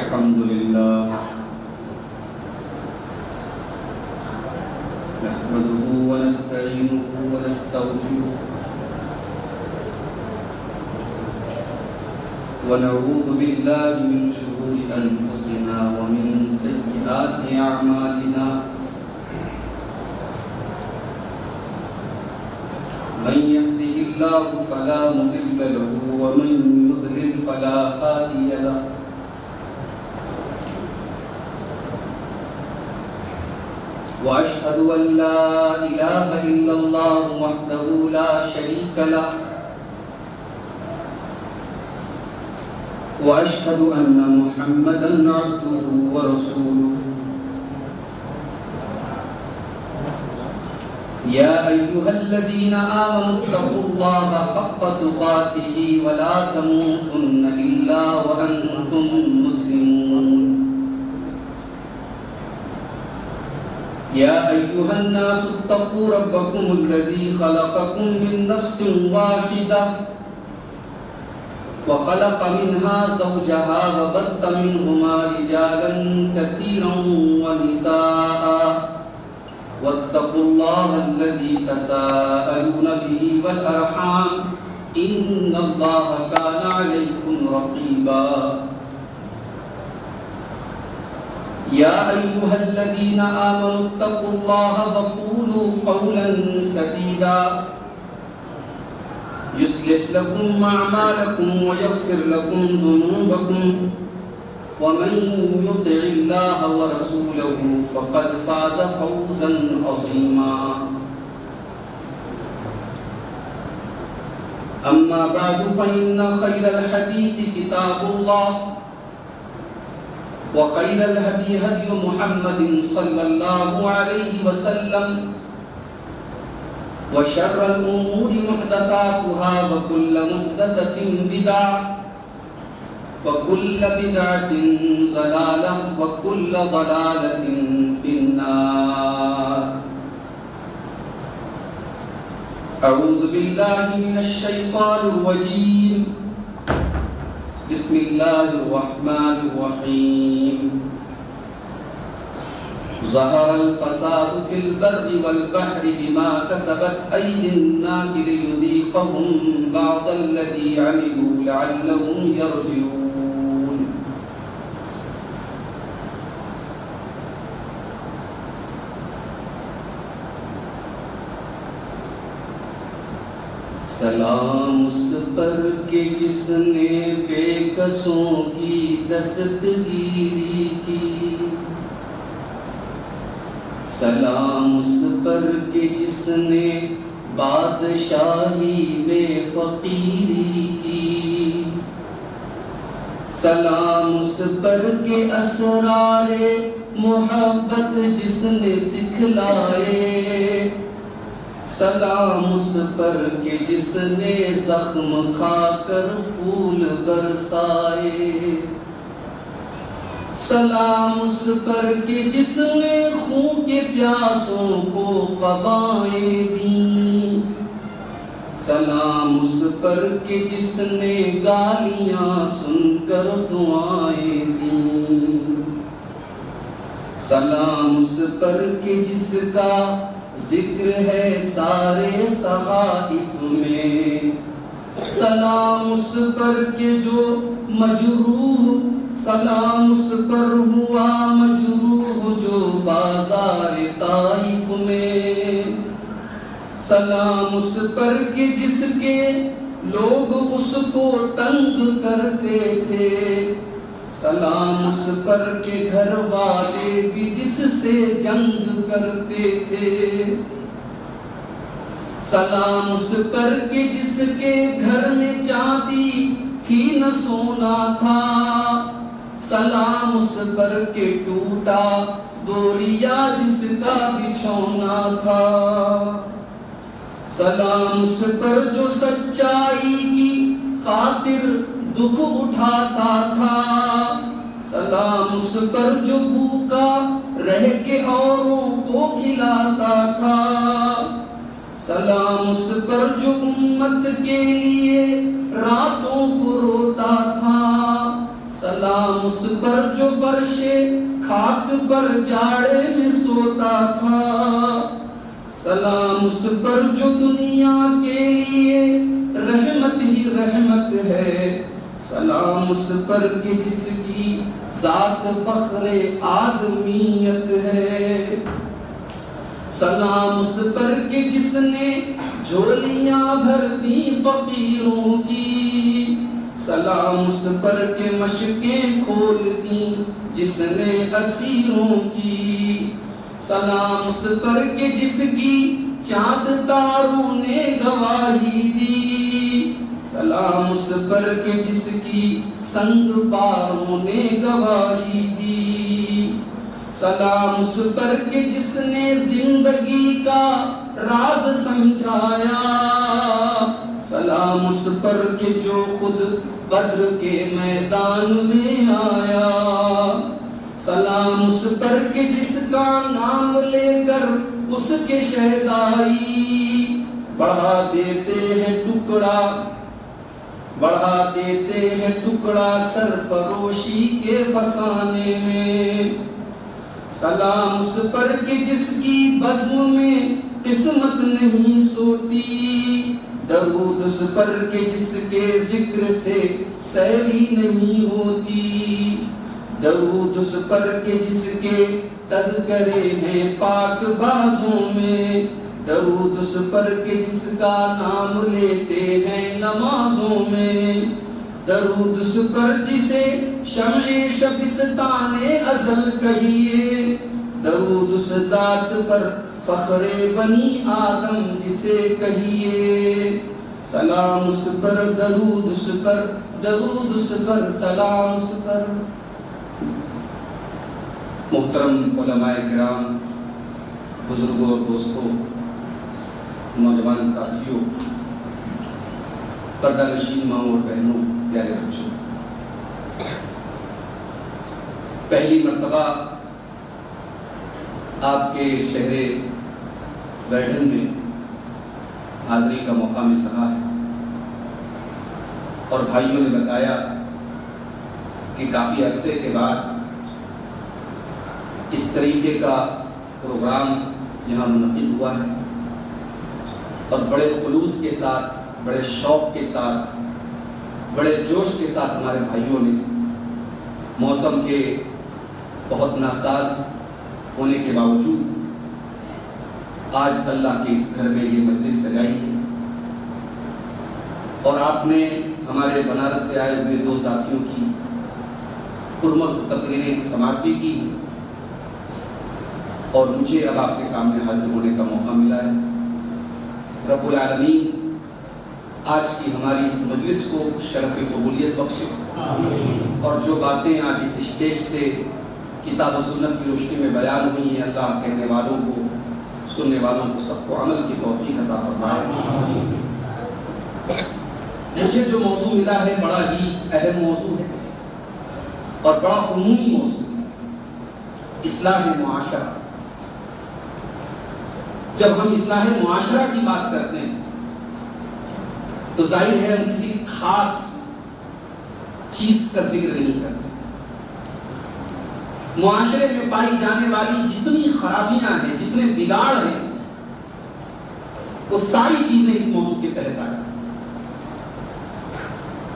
الحمد لله نحمده ونستعينه ونستغفره ونعوذ بالله من شرور أنفسنا ومن سيئات أعمالنا من يهده الله فلا مضل له ومن يضلل فلا هادي له وأشهد أن لا إله إلا الله وحده لا شريك له وأشهد أن محمدًا عبده ورسوله يا أيها الذين آمنوا اتقوا الله حق تقاته ولا تموتن إلا وأنتم مسلمون يا أيها الناس اتقوا ربكم الذي خلقكم من نفس واحدة وخلق منها زوجها وبث منهما رجالا كثيرا ونساء واتقوا الله الذي تساءلون به والأرحام إن الله كان عليكم رقيبا يا أيها الذين آمنوا اتقوا الله وقولوا قولا سديدا يصلح لكم أعمالكم ويغفر لكم ذنوبكم ومن يطع الله ورسوله فقد فاز فوزا عظيما أما بعد فإن خير الحديث كتاب الله وخير الهدي هدي محمد صلى الله عليه وسلم وشر الأمور محدثاتها وكل محدثة بدعة وكل بدعة ضلالة وكل ضلالة في النار أعوذ بالله من الشيطان الرجيم بسم الله الرحمن الرحيم ظهر الفساد في البر والبحر بما كسبت أيدي الناس ليذيقهم بعض الذي عملوا لعلهم يرجعون سلام اس پر کہ جس نے بے کسوں کی دستگیری کی سلام اس پر کہ جس نے بادشاہی میں فقیری کی سلام اس پر کہ اسرار محبت جس نے سکھلائے سلام اس پر کہ جس نے زخم کھا کر پھول برسائے سلام اس پر کہ جس نے خون کے پیاسوں کو قبائیں دیں سلام اس پر کہ جس نے گالیاں سن کر دعائیں دیں سلام اس پر کہ جس کا ذکر ہے سارے صحائف میں سلام اس پر کہ جو مجروح سلام اس پر ہوا مجروح جو بازار طائف میں سلام اس پر کہ جس کے لوگ اس کو تنگ کرتے تھے سلام اس پر کہ گھر والے بھی جس سے جنگ کرتے تھے سلام اس پر کہ جس کے گھر میں چاندی تھی نہ سونا تھا سلام اس پر کہ ٹوٹا بوریا جس کا بچھونا تھا سلام اس پر جو سچائی کی خاطر دکھ اٹھاتا تھا سلام اس پر جو بھوکا رہ کے اوروں کو کھلاتا تھا سلام اس پر جو امت کے لیے راتوں کو روتا تھا سلام اس پر جو فرش خاک پر جاڑے میں سوتا تھا، سلام اس پر جو دنیا کے لیے رحمت ہی رحمت ہے، سلام اس پر کہ جس کی ذات فخر آدمیت ہے، سلام اس پر کہ جس نے جھولیاں بھر دی فقیروں کی، سلام اس پر کہ مشکیں کھول دی جس نے اسیروں کی، سلام اس پر کہ جس کی چاند تاروں نے گواہی دی، سلام اس پر کہ جس کی سنگ پاروں نے گواہی دی، سلام اس پر کہ جس نے زندگی کا راز سمجھایا، سلام اس پر کہ جو خود بدر کے میدان میں آیا، سلام اس پر کہ جس کا نام لے کر اس کے شہدائی بڑھا دیتے ہیں ٹکڑا، بڑھا دیتے ہیں ٹکڑا سرفروشی کے فسانے میں، سلام اس پر کہ جس کی بزم میں قسمت نہیں سوتی، درود اس پر کہ جس کے ذکر سے سیری نہیں ہوتی، درود اس پر کہ جس کے تذکرے ہیں پاک بازوں میں، درود اس پر کہ جس کا نام لیتے ہیں نمازوں میں، درود اس پر جسے شمع شبستان ازل کہیے، درود اس ذات پر فخر بنی آدم جسے کہیے، سلام اس پر درود اس پر درود اس پر سلام اس پر۔ محترم علماء کرام، بزرگوں اور دوستوں، نوجوان ساتھیوں، پردہ نشین ماؤں اور بہنوں، پیارے بچوں، پہلی مرتبہ آپ کے شہر بیڈن میں حاضری کا موقع مل رہا ہے، اور بھائیوں نے بتایا کہ کافی عرصے کے بعد اس طریقے کا پروگرام یہاں منعقد ہوا ہے، اور بڑے خلوص کے ساتھ، بڑے شوق کے ساتھ، بڑے جوش کے ساتھ ہمارے بھائیوں نے موسم کے بہت ناساز ہونے کے باوجود آج اللہ کے اس گھر میں یہ مجلس سجائی ہے، اور آپ نے ہمارے بنارس سے آئے ہوئے دو ساتھیوں کی پرمغز تقریریں سماعت بھی کی، اور مجھے اب آپ کے سامنے حاضر ہونے کا موقع ملا ہے۔ رب العالمین آج کی ہماری اس مجلس کو شرف قبولیت بخشے، اور جو باتیں آج اس اسٹیج سے کتاب و سنت کی روشنی میں بیان ہوئی ہیں، اللہ کہنے والوں کو، سننے والوں کو، سب کو عمل کی توفیق عطا فرمائے۔ مجھے جو موضوع ملا ہے بڑا ہی اہم موضوع ہے اور بڑا عمومی موضوع ہے، اصلاح معاشرہ۔ جب ہم اصلاح معاشرہ کی بات کرتے ہیں تو ظاہر ہے ہم کسی خاص چیز کا ذکر نہیں کرتے۔ معاشرے میں پائی جانے والی جتنی خرابیاں ہیں، جتنے بگاڑ ہیں، وہ ساری چیزیں اس موضوع کے تحت آئیں،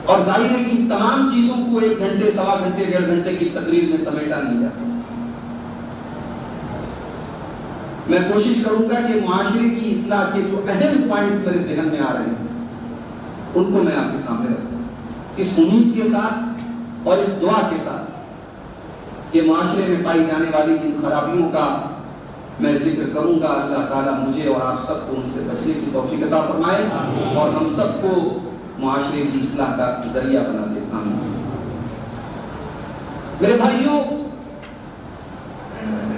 اور ظاہر ہے کہ تمام چیزوں کو 1 گھنٹے، سوا گھنٹے، 1.5 گھنٹے کی تقریر میں سمیٹا نہیں جا سکتا۔ میں کوشش کروں گا کہ معاشرے کی اصلاح کے جو اہم پوائنٹس میرے ذہن میں آ رہے ہیں ان کو میں آپ کے سامنے رکھوں، اس امید کے ساتھ اور اس دعا کے ساتھ کہ معاشرے میں پائی جانے والی جن خرابیوں کا میں ذکر کروں گا، اللہ تعالیٰ مجھے اور آپ سب کو ان سے بچنے کی توفیق عطا فرمائے، اور ہم سب کو معاشرے کی اصلاح کا ذریعہ بنا دے۔ آمین۔ میرے بھائیوں،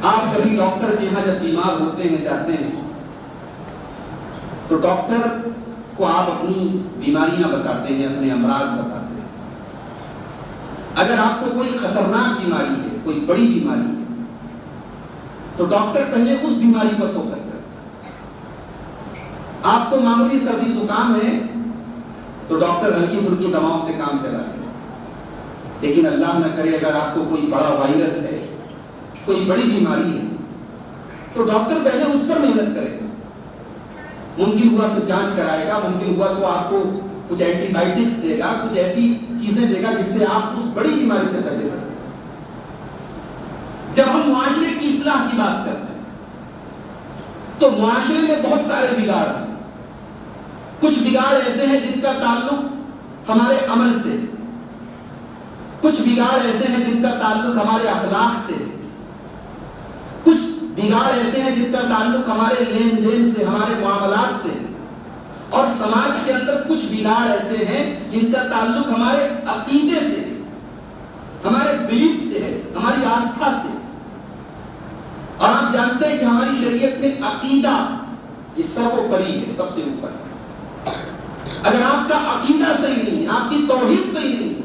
آپ کبھی ڈاکٹر کے یہاں جب بیمار ہوتے ہیں، جاتے ہیں، تو ڈاکٹر کو آپ اپنی بیماریاں بتاتے ہیں، اپنے امراض بتاتے ہیں۔ اگر آپ کو کوئی خطرناک بیماری ہے، کوئی بڑی بیماری ہے، تو ڈاکٹر پہلے اس بیماری پر فوکس کرتا ہے۔ آپ کو معمولی سردی زکام ہے تو ڈاکٹر ہلکی پھلکی دواؤں سے کام چلا ہے، لیکن اللہ نہ کرے اگر آپ کو کوئی بڑا وائرس ہے، کوئی بڑی بیماری ہے، تو ڈاکٹر پہلے اس پر محنت کرے گا، ممکن ہوا تو جانچ کرائے گا، ممکن ہوا تو آپ کو کچھ اینٹی بائیوٹکس دے گا، کچھ ایسی چیزیں دے گا جس سے آپ اس بڑی بیماری سے پہلے کرتے ہیں۔ جب ہم معاشرے کی اصلاح کی بات کرتے ہیں تو معاشرے میں بہت سارے بگاڑ ہیں۔ کچھ بگاڑ ایسے ہیں جن کا تعلق ہمارے عمل سے، کچھ بگاڑ ایسے ہیں جن کا تعلق ہمارے اخلاق سے، کچھ بگاڑ ایسے ہیں جن کا تعلق ہمارے لین دین سے، ہمارے معاملات سے، اور سماج کے اندر کچھ بگاڑ ایسے ہیں جن کا تعلق ہمارے عقیدے سے، ہمارے بلیف سے ہے، ہماری آستھا سے۔ اور آپ جانتے ہیں کہ ہماری شریعت میں عقیدہ اس سب کو پری ہے، سب سے اوپر۔ اگر آپ کا عقیدہ صحیح نہیں ہے، آپ کی توحید صحیح نہیں ہے،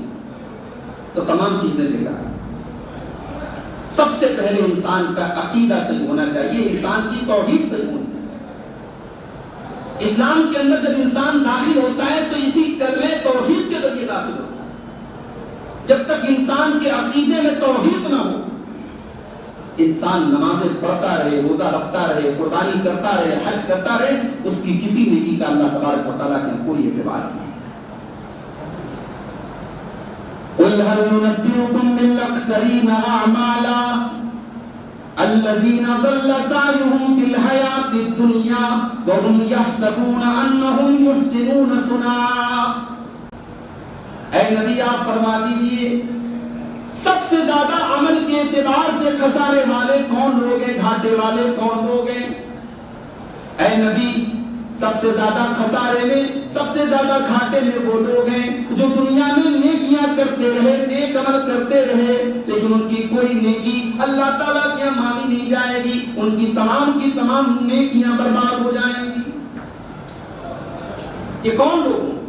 تو تمام چیزیں بیکار ہیں۔ سب سے پہلے انسان کا عقیدہ صحیح ہونا چاہیے، انسان کی توحید صحیح ہونی چاہیے۔ اسلام کے اندر جب انسان داخل ہوتا ہے تو اسی کلمہ توحید کے ذریعے داخل ہوتا ہے۔ جب تک انسان کے عقیدے میں توحید نہ ہو، انسان نمازیں پڑھتا رہے، روزہ رکھتا رہے، قربانی کرتا رہے، حج کرتا رہے، اس کی کسی نیکی کا اللہ تبارک و تعالیٰ کے کوئی اعتبار نہیں۔ قُلْ هَلْ نُنَبِّئُكُم بِالْأَخْسَرِينَ أَعْمَالًا الَّذِينَ ضَلَّ سَعْيُهُمْ فِي الْحَيَاةِ الدُّنْيَا وَهُمْ يَحْسَبُونَ أَنَّهُمْ يُحْسِنُونَ صُنْعًا۔ اے نبی آپ فرما دیجئے سب سے زیادہ عمل کے اعتبار سے خسارے والے کون لوگ ہیں، گھاٹے والے کون لوگ ہیں؟ اے نبی سب سے زیادہ خسارے میں، سب سے زیادہ گھاٹے میں وہ لوگ ہیں جو دنیا میں نیکیاں کرتے رہے، نیک عمل کرتے رہے، لیکن ان کی کوئی نیکی اللہ تعالیٰ کے یہاں مانی نہیں جائے گی، ان کی تمام نیکیاں برباد ہو جائیں گی۔ یہ کون لوگ ہیں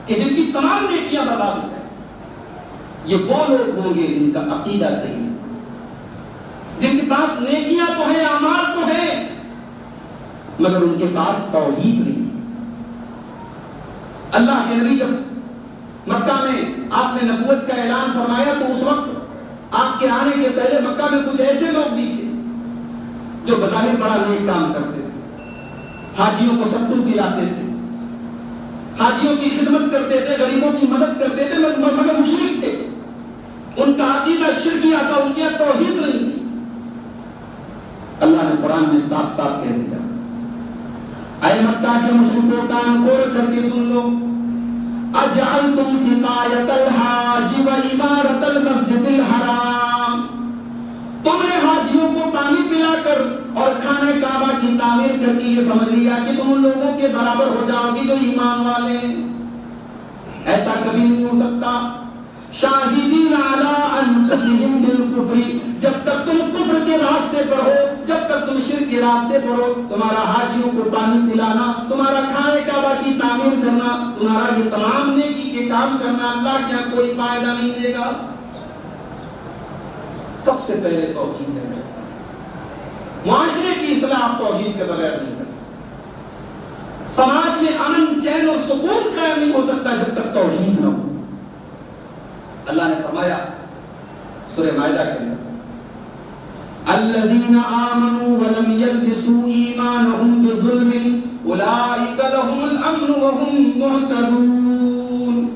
کہ جن کی تمام نیکیاں برباد ہو جائیں؟ یہ وہ لوگ ہوں گے جن کا عقیدہ صحیح ہے، جن کے پاس نیکیاں تو ہیں، اعمال تو ہیں، مگر ان کے پاس توحید نہیں۔ اللہ کے نبی جب مکہ میں آپ نے نبوت کا اعلان فرمایا تو اس وقت آپ کے آنے کے پہلے مکہ میں کچھ ایسے لوگ بھی تھے جو بظاہر بڑا نیک کام کرتے تھے، حاجیوں کو ستو پلاتے تھے، حاجیوں کی خدمت کرتے تھے، غریبوں کی مدد کرتے تھے، مگر مشرک تھے، ان کا عقیدہ شرکیہ تھا، ان کی توحید نہیں تھی۔ اللہ نے قرآن میں صاف صاف کہہ دیا، اے مکہ کے مشرکوں کان کھول کر کے سن لو، اجعلتم سقایۃ الحاج وعمارۃ المسجد الحرام، تم نے حاجیوں کو پانی پلا کر اور خانہ کعبہ کی تعمیر کر کے یہ سمجھ لیا کہ تم ان لوگوں کے برابر ہو جاؤ گی جو ایمان والے ہیں؟ ایسا کبھی نہیں ہو سکتا۔ شاہدین علی انفسہم بالکفر، جب تک تم کفر کے راستے پر ہو، جب تک تم شرک کے راستے پر ہو، تمہارا حاجیوں کو پانی پلانا، تمہارا خانہ کعبہ کی تعمیر کرنا، تمہارا یہ تمام نیکی کے کام کرنا اللہ کے یہاں کوئی فائدہ نہیں دے گا۔ سب سے پہلے توحید ہے۔ معاشرے کی اصلاح توحید کے بغیر نہیں کر سکتے۔ سماج میں امن، چین اور سکون قائم نہیں ہو سکتا جب تک توحید نہ ہو۔ اللہ نے فرمایا سورہ مائدہ کے اندر، الذین آمنوا ولم یلبسوا ایمانہم بظلم اولئک لہم الامن وہم مہتدون۔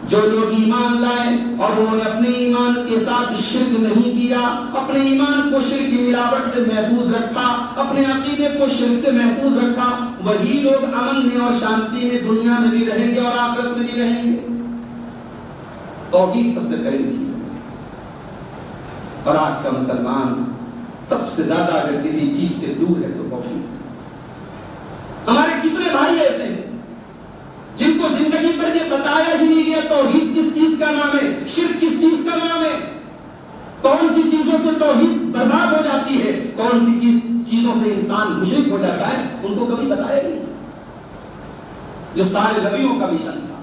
جو لوگ ایمان لائے اور انہوں نے اپنے ایمان کے ساتھ شرک نہیں کیا، اپنے ایمان کو شرک کی ملاوٹ سے محفوظ رکھا، اپنے عقیدے کو شرک سے محفوظ رکھا، وہی لوگ امن میں اور شانتی میں دنیا میں بھی رہیں گے اور آخرت میں بھی رہیں گے۔ توحید سب سے پہلی چیز ہے۔ اور آج کا مسلمان سب سے زیادہ اگر کسی چیز سے دور ہے تو توحید سے۔ ہمارے کتنے بھائی ایسے ہیں جن کو زندگی پر یہ بتایا ہی نہیں گیا توحید کس چیز کا نام ہے، شرک کس چیز کا نام ہے، کون سی چیزوں سے توحید برباد ہو جاتی ہے، کون سی چیزوں سے انسان مشرک ہو جاتا ہے، ان کو کبھی بتایا نہیں۔ جو سارے نبیوں کا مشن تھا،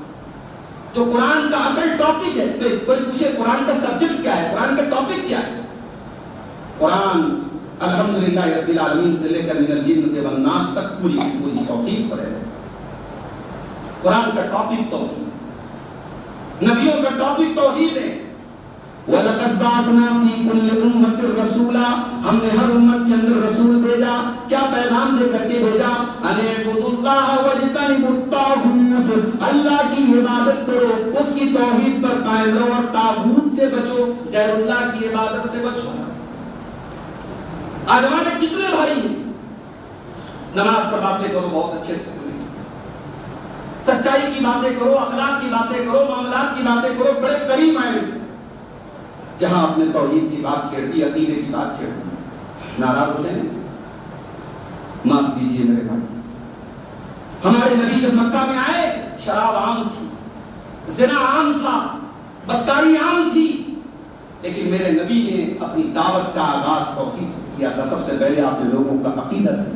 جو قرآن کا اصل ٹاپک ہے، کوئی پوچھے قرآن کا سبجیکٹ کیا ہے، قرآن کا ٹاپک کیا ہے؟ قرآن الحمدللہ رب العالمین سے لے کر من الجنۃ والناس تک پوری توحید پر ہے۔ قرآن کا ٹاپک توحید، نبیوں کا ٹاپک توحید ہے. وَلَقَدْ بَعَثْنَا فِي كُلِّ أُمَّةٍ رَسُولًا, ہم نے ہر امت کے اندر رسول بھیجا. کیا پیغام دے کر کے بھیجا؟ أَنِ اعْبُدُوا اللَّهَ وَاجْتَنِبُوا الطَّاغُوتَ, اللہ کی عبادت کرو, اس کی توحید پر قائم رہو اور طاغوت سے بچو, غیر اللہ کی عبادت سے بچو. آج ہمارے کتنے بھائی ہیں نماز پر باتیں کرو بہت اچھے سے سنیں, سچائی کی باتیں کرو, اخلاق کی باتیں کرو, معاملات کی باتیں کرو, بڑے قریب آئے, جہاں اپنے توحید کی بات چھیڑتی, عقیدے کی بات چھیڑتی, ناراض ہو جائیں. معاف کیجیے میرے بھائی, ہمارے نبی جب مکہ میں آئے شراب عام تھی, زنا عام تھا, بدکاری عام تھی, لیکن میرے نبی نے اپنی دعوت کا آغاز توحید سے کیا تھا. سب سے پہلے آپ نے لوگوں کا عقیدہ سے.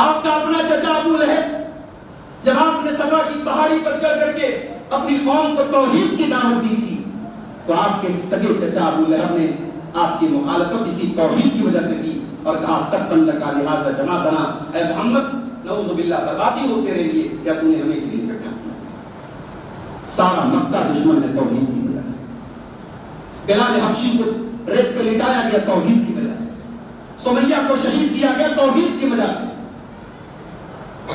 آپ کا اپنا چچا ابو لہب جب آپ نے صفا کی پہاڑی پر چڑھ کر کے اپنی قوم کو توحید کی دعوت دی تھی, تو آپ کے سگے چچا ابو لہب نے آپ کی مخالفت اسی توحید کی وجہ سے کی اور کہا تبن لکا لہذا جماعتنا, اے محمد نعوذ باللہ بربادی ہو تیرے لیے, یا تم نے ہمیں اس لیے اکٹھا کیا. سارا مکہ دشمن ہے توحید کی وجہ سے. بلال حبشی کو ریت پہ لٹایا گیا توحید کی وجہ سے, سمیہ کو شہید کیا گیا توحید کی وجہ سے.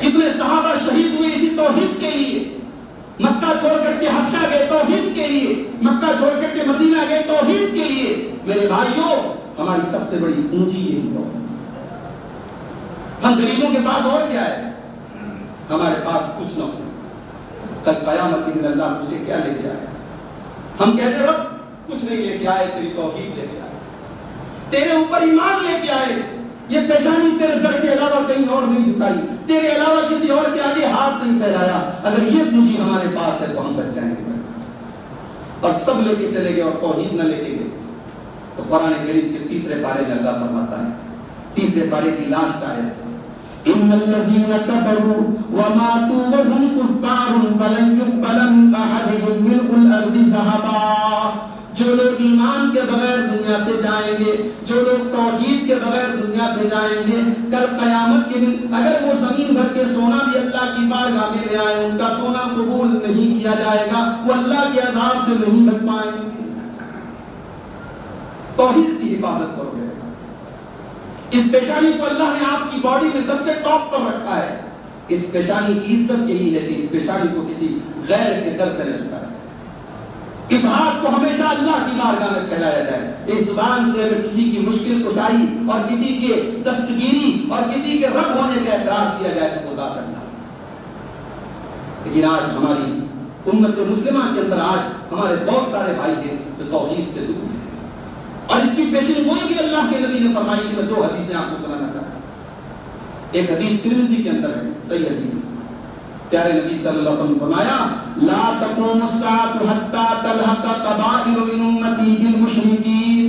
کتنے صحابہ شہید ہوئے اسی توحید کے لیے. مکہ چھوڑ کر کے حبشہ گئے توحید کے لیے, مکہ چھوڑ کر کے مدینہ گئے توحید کے لیے. میرے بھائیوں, ہماری سب سے بڑی پونجی یہی توحید. ہم غریبوں کے پاس اور کیا ہے؟ ہمارے پاس کچھ نہ ہو. کل قیامت کے دن اللہ مجھے کیا لے کے آئے؟ ہم کہتے رب کچھ نہیں لے کے آئے, تیری توحید لے کے آئے, تیرے اوپر ایمان لے کے آئے. یہ پیشانی تیرے در کے علاوہ کہیں اور نہیں جھکائی, تیرے علاوہ کسی اور کے آگے ہاتھ نہیں پھیلایا. اگر یہ پونجی ہمارے پاس ہے تو ہم بچ جائیں گے. اور سب لے کے چلے گئے اور توحید نہ لے کے گئے. تو قرآن کریم کے تیسرے پارے میں اللہ فرماتا ہے, تیسرے پارے کی لاسٹ آیت, ان الذين كفروا وماتوا وهم كفار فلن يقبل من احدهم ملء الارض ذهبا. جو لوگ ایمان کے بغیر دنیا سے جائیں گے, جو لوگ توحید کے بغیر دنیا سے جائیں گے, کل قیامت کے دن اگر وہ زمین بھر کے سونا بھی اللہ کی بارگاہ میں لے آئے, ان کا سونا قبول نہیں کیا جائے گا, وہ اللہ کے عذاب سے نہیں بچ پائیں گے. توحید کی حفاظت کرو گے. اس پیشانی کو اللہ نے آپ کی باڈی میں سب سے ٹاپ پر رکھا ہے. اس پیشانی کی عزت یہی ہے کہ اس پیشانی کو کسی غیر کے در پہ نہ جھکایا جائے. اس ہاتھ کو ہمیشہ اللہ کی بارگاہ میں پھیلایا جائے. اس زبان سے اگر کسی کی مشکل کشائی اور کسی کے دستگیری اور کسی کے رب ہونے کا اعتراف کیا جائے تو وہ ذات اللہ. لیکن آج ہماری امت مسلمہ کے اندر آج ہمارے بہت سارے بھائی ہیں جو توحید سے دور ہیں, اور اس کی پیشن گوئی بھی اللہ کے نبی نے فرمائی کہ میں 2 حدیثیں آپ کو سنانا چاہتا ہوں. ایک حدیث ترمذی کے اندر ہے, صحیح حدیث ہے. پیارے نبی صلی اللہ علیہ وسلم نے فرمایا لا تقوم الساعة حتى تلحق قبائل من امتی بالمشرکین.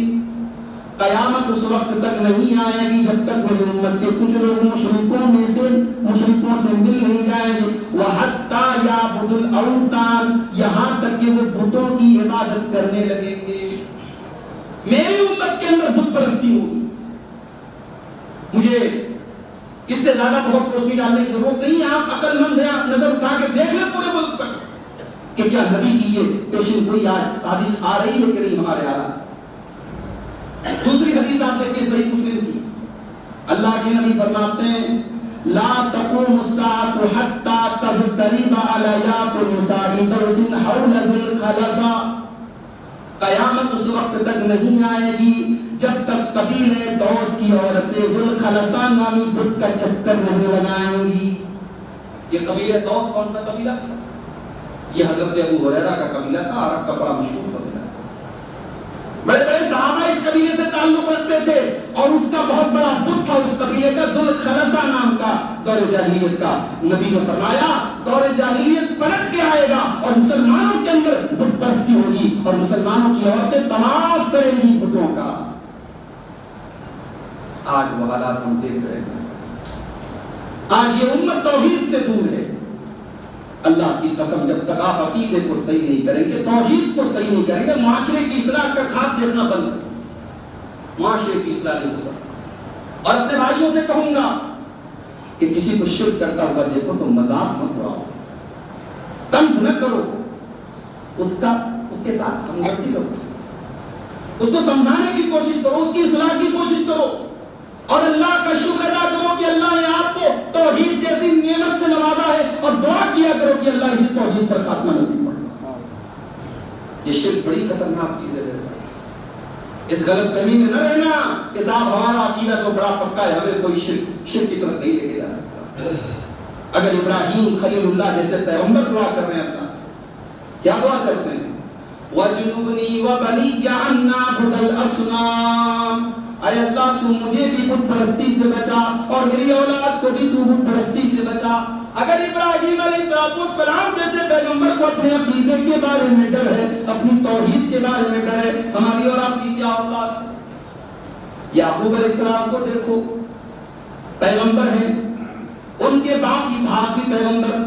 قیامت اس وقت تک نہیں آئے گی جب تک میری امت کے کچھ لوگ مشرکوں سے مل نہیں جائیں گے. وحتى يعبدوا الاوثان, یہاں تک کہ وہ بتوں کی عبادت کرنے لگیں گے. میری امت کے اندر بت پرستی ہوگی. مجھے اس سے زیادہ بہت روشنی ڈالنے کی ضرورت نہیں ہے. آپ عقل مند ہیں, آپ نظر اٹھا کے دیکھ لیں پورے ملک پر کہ کیا نبی کی یہ پیشن گوئی آج صادق آ رہی ہے کہ نہیں ہمارے حالات. دوسری حدیث آپ دیکھیں صحیح مسلم کی, اللہ کے نبی فرماتے ہیں لا تقوم الساعة حتى تضطرب علیات نساء درس حول ذی الخلصہ. قیامت اس وقت تک نہیں آئے گی جب تک قبیلے دوس کی عورتیں ذوالخلصہ نامی بت کا چکر نہیں لگائیں گی. یہ قبیلے دوس کون سا قبیلہ تھا؟ یہ حضرت ابو ہریرہ کا قبیلہ تھا, عرب کا بڑا مشہور قبیلہ تھا. بڑے بڑے صحابہ اس قبیلے سے تعلق رکھتے تھے, اور اس کا بہت بڑا بت تھا اس قبیلے کا ذوالخلصہ نام کا, دور جاہلیت کا. نبی نے فرمایا دور جاہلیت پلٹ کے آئے گا اور مسلمانوں کے اندر بت پرستی ہوگی, اور مسلمانوں کی عورتیں طواف کریں گی بتوں کا. آج وہ حالات ہم دیکھ رہے ہیں. آج یہ امت توحید سے دور ہے. اللہ کی قسم جب تک آپ عقیدے کو صحیح نہیں کریں گے, توحید کو صحیح نہیں کریں گے, معاشرے کی اصلاح کا خواب دیکھنا بند کر دیں. معاشرے کی اصلاح نہیں ہو سکتی. اور اپنے بھائیوں سے کہوں گا کہ کسی کو شرک کرتا ہوا دیکھو تو مذاق مت اڑاؤ, طنز نہ کرو. اس کے ساتھ ہمدردی رکھو، اس کو سمجھانے کی کوشش کرو، اس کی اصلاح کی کوشش کرو، اور اللہ کا شکر ادا کرو کہ اللہ نے آپ کو توحید جیسی نعمت سے نوازا ہے، اور دعا کیا کرو کہ اللہ اسی توحید پر خاتمہ نصیب فرمائے۔ یہ شرک بڑی خطرناک چیز ہے، اس غلط فہمی میں نہ رہنا کہ صاحب ہمارا عقیدہ تو بڑا پکا ہے، ہمیں کوئی شرک کی طرف نہیں لے کے جا سکتا۔ اگر ابراہیم خلیل اللہ جیسے پیغمبر دعا کر رہے ہیں اللہ سے، کیا دعا کرتے ہیں؟ وَجُنُبْنِي وَبَنِيَّ أَن نَّعْبُدَ الْأَصْنَامَ، اے اللہ تو مجھے بھی بت پرستی سے بچا اور میری اولاد کو بھی تو بت پرستی سے بچا۔ اگر ابراہیم علیہ السلام جیسے پیغمبر کو اپنے عقیدے کے بارے میں ڈر ہے، اپنی توحید کے بارے میں ڈر ہے، ہماری اور آپ کی کیا اوقات ہے؟ یعقوب علیہ السلام کو دیکھو، پیغمبر ہیں، ان کے باپ اسحاق بھی پیغمبر،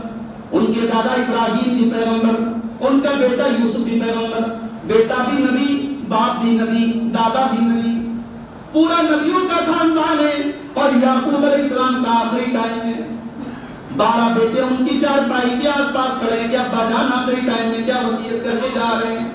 ان کے دادا ابراہیم بھی پیغمبر، ان کا بیٹا یوسف بھی پیغمبر، بیٹا بھی نبی، باپ بھی نبی، دادا بھی نبی، پورا نبیوں کا خاندان ہے۔ اور یعقوب علیہ السلام کا آخری ٹائم ہے، 12 بیٹے ان کی چارپائی کے آس پاس کھڑے ہیں کہ ابا جان آخری ٹائم میں کیا وصیت کر کے جا رہے ہیں؟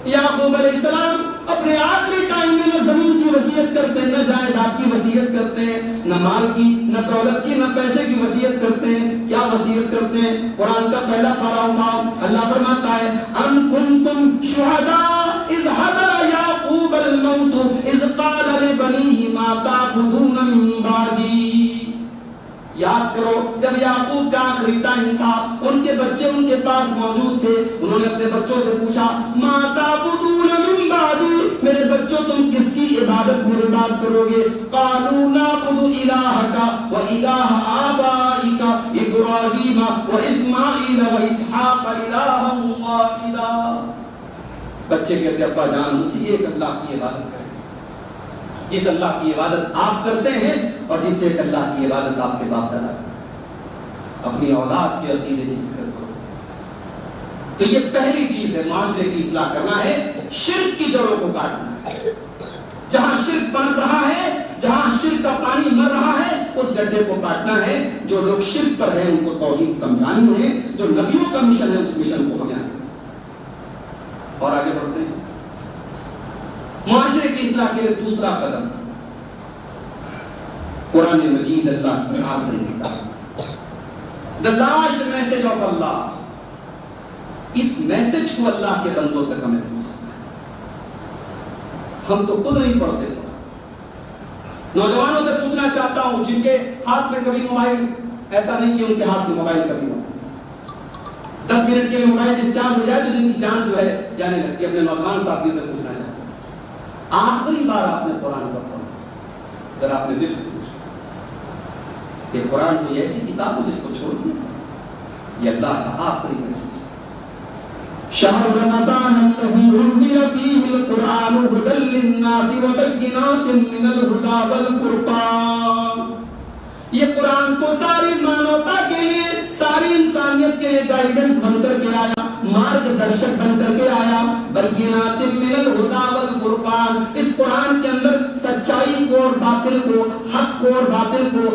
یعقوب علیہ السلام اپنے آخری ٹائم میں نہ زمین کی وصیت کرتے ہیں، نہ جائیداد کی وصیت کرتے ہیں، نہ مال کی، نہ دولت کی، نہ پیسے کی وصیت کرتے ہیں۔ کیا وصیت کرتے ہیں؟ قرآن کا پہلا پارہ اٹھاؤ، اللہ فرماتا ہے ام کنتم شہداء اذ حضر یعقوب الموت اذ قال لبنیہ ما تعبدون من بعدی۔ یاد کرو جب یعقوب کا آخری ٹائم تھا، ان کے بچے ان کے پاس موجود تھے، انہوں نے اپنے بچوں سے پوچھا ما تعبدون من بعدی، میرے بچوں تم کس کی عبادت میرے بعد کرو گے؟ قالوا نعبد الہک و الہ آبائک ابراہیم و اسماعیل و اسحاق الہا واحدا۔ بچے کہتے ابا جان اسی ایک اللہ کی عبادت کریں، جس اللہ کی عبادت آپ کرتے ہیں اور جس ایک اللہ کی عبادت آپ کے باپ دادا کرتے ہیں۔ اپنی اولاد کے عقیدے کی فکر کرو۔ تو یہ پہلی چیز ہے، معاشرے کی اصلاح کرنا ہے، شرک کی جڑوں کو کاٹنا ہے۔ جہاں شرک پنپ رہا ہے، جہاں شرک کا پانی مر رہا ہے، اس گڈھے کو کاٹنا ہے۔ جو لوگ شرک پر ہیں ان کو توحید سمجھانی ہے، جو نبیوں کا مشن ہے اس مشن کو ہمیں آگے اور آگے بڑھتے ہیں۔ معاشرے کی اصلاح کے لیے دوسرا قدم قرآن مجید اللہ کی آخری کتاب، the last message of Allah۔ اس میسج کو اللہ کے بندوں تک ہمیں پہنچانا ہے۔ ہم تو خود نہیں پڑھتے۔ نوجوانوں سے پوچھنا چاہتا ہوں جن کے ہاتھ میں کبھی موبائل، ایسا نہیں کہ ان کے ہاتھ میں موبائل کبھی ہو، 10 منٹ کے لیے موبائل ڈسچارج ہو جائے تو جن کی جان جو ہے جانے لگتی ہے۔ اپنے نوجوان ساتھیوں سے پوچھنا چاہتا ہوں آخری بار آپ نے قرآن کا پڑھا، ذرا اپنے دل سے پوچھا کہ قرآن کوئی ایسی کتاب جس کو چھوڑ دیا تھا؟ یہ اللہ کا آخری میسج۔ شہر رمضان الذی انزل فیہ القرآن ھدی للناس وبینات من الھدی والفرقان۔ یہ قرآن تو ساری مانوتا کے لیے، ساری انسانیت کے لیے گائیڈنس بن کر کے آیا، مارگ درشک بن کر کے آیا۔ بینات من الھدی والفرقان، اس قرآن کے اندر سچائی کو اور باطل کو، حق کو اور باطل کو،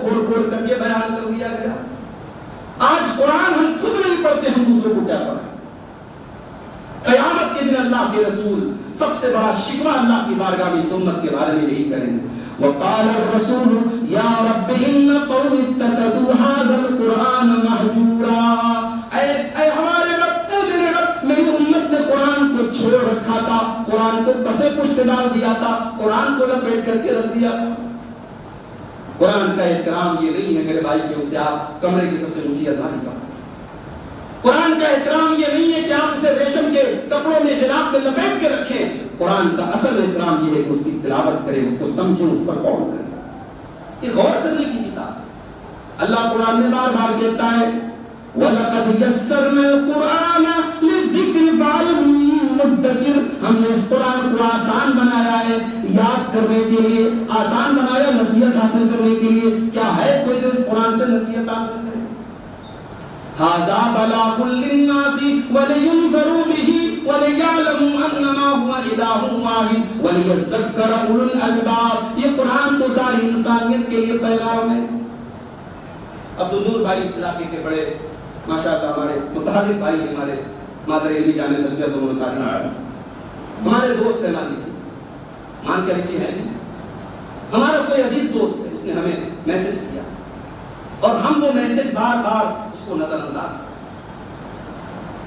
کھول کھول کر کے بیان کر دیا گیا۔ آج قرآن ہم خود نہیں پڑھتے، ہم دوسروں کو کیا پڑھیں؟ قیامت کے دن اللہ کے رسول سب سے بڑا شکوہ اللہ کی بارگاہ میں اس امت کے بارے میں یہی کریں گے، وقال الرسول یا رب ان قوم اتخذوا هذا القرآن مہجورا۔ اے ہمارے رب، اے میرے رب، میری امت نے قرآن کو چھوڑ رکھا تھا، قرآن کو پسے پشت ڈال دیا تھا، قرآن کو لپیٹ کر کے رکھ دیا تھا۔ قرآن کا احترام یہ نہیں ہے میرے بھائی کہ اسے آپ کمرے کی سب سے اونچی الماری پر، قرآن کا احترام یہ نہیں ہے کہ آپ اسے ریشم کے کپڑوں میں جناب میں لپیٹ کے رکھیں۔ قرآن کا اصل احترام یہ ہے کہ اس کی تلاوت کریں، اس کو سمجھیں، اس پر غور کریں۔ یہ غور کرنے کی کتاب اللہ قرآن میں بار بار کہتا ہے وَلَقَدْ يَسَّرْنَا الْقُرْآنَ لِلذِّكْرِ فَهَلْ مِن مُدَّكِرٍ۔ ہم نے اس قرآن کو آسان بنایا ہے یاد کرنے کے لیے، آسان بنایا نصیحت حاصل کرنے کے لیے۔ کیا ہے کوئی جو اس قرآن سے نصیحت حاصل کرے؟ ھذا بلاغ للناس ولينذروا به وليعلموا انما هو اله واحد وليذكر اولو الالباب۔ یہ قرآن تو ساری انسانیت کے لیے پیغام ہے۔ اب تو دور بھائی اس علاقے کے بڑے ماشاءاللہ ہمارے متحرک بھائی ہمارے مادر علی جامع سلفیہ تو منقاری ہمارے دوست ہیں، مان لیجیے، مان کے لیجیے ہیں، ہمارا کوئی عزیز دوست ہے، اس نے ہمیں میسج کیا اور ہم وہ میسج بار بار اس کو نظر انداز کریں.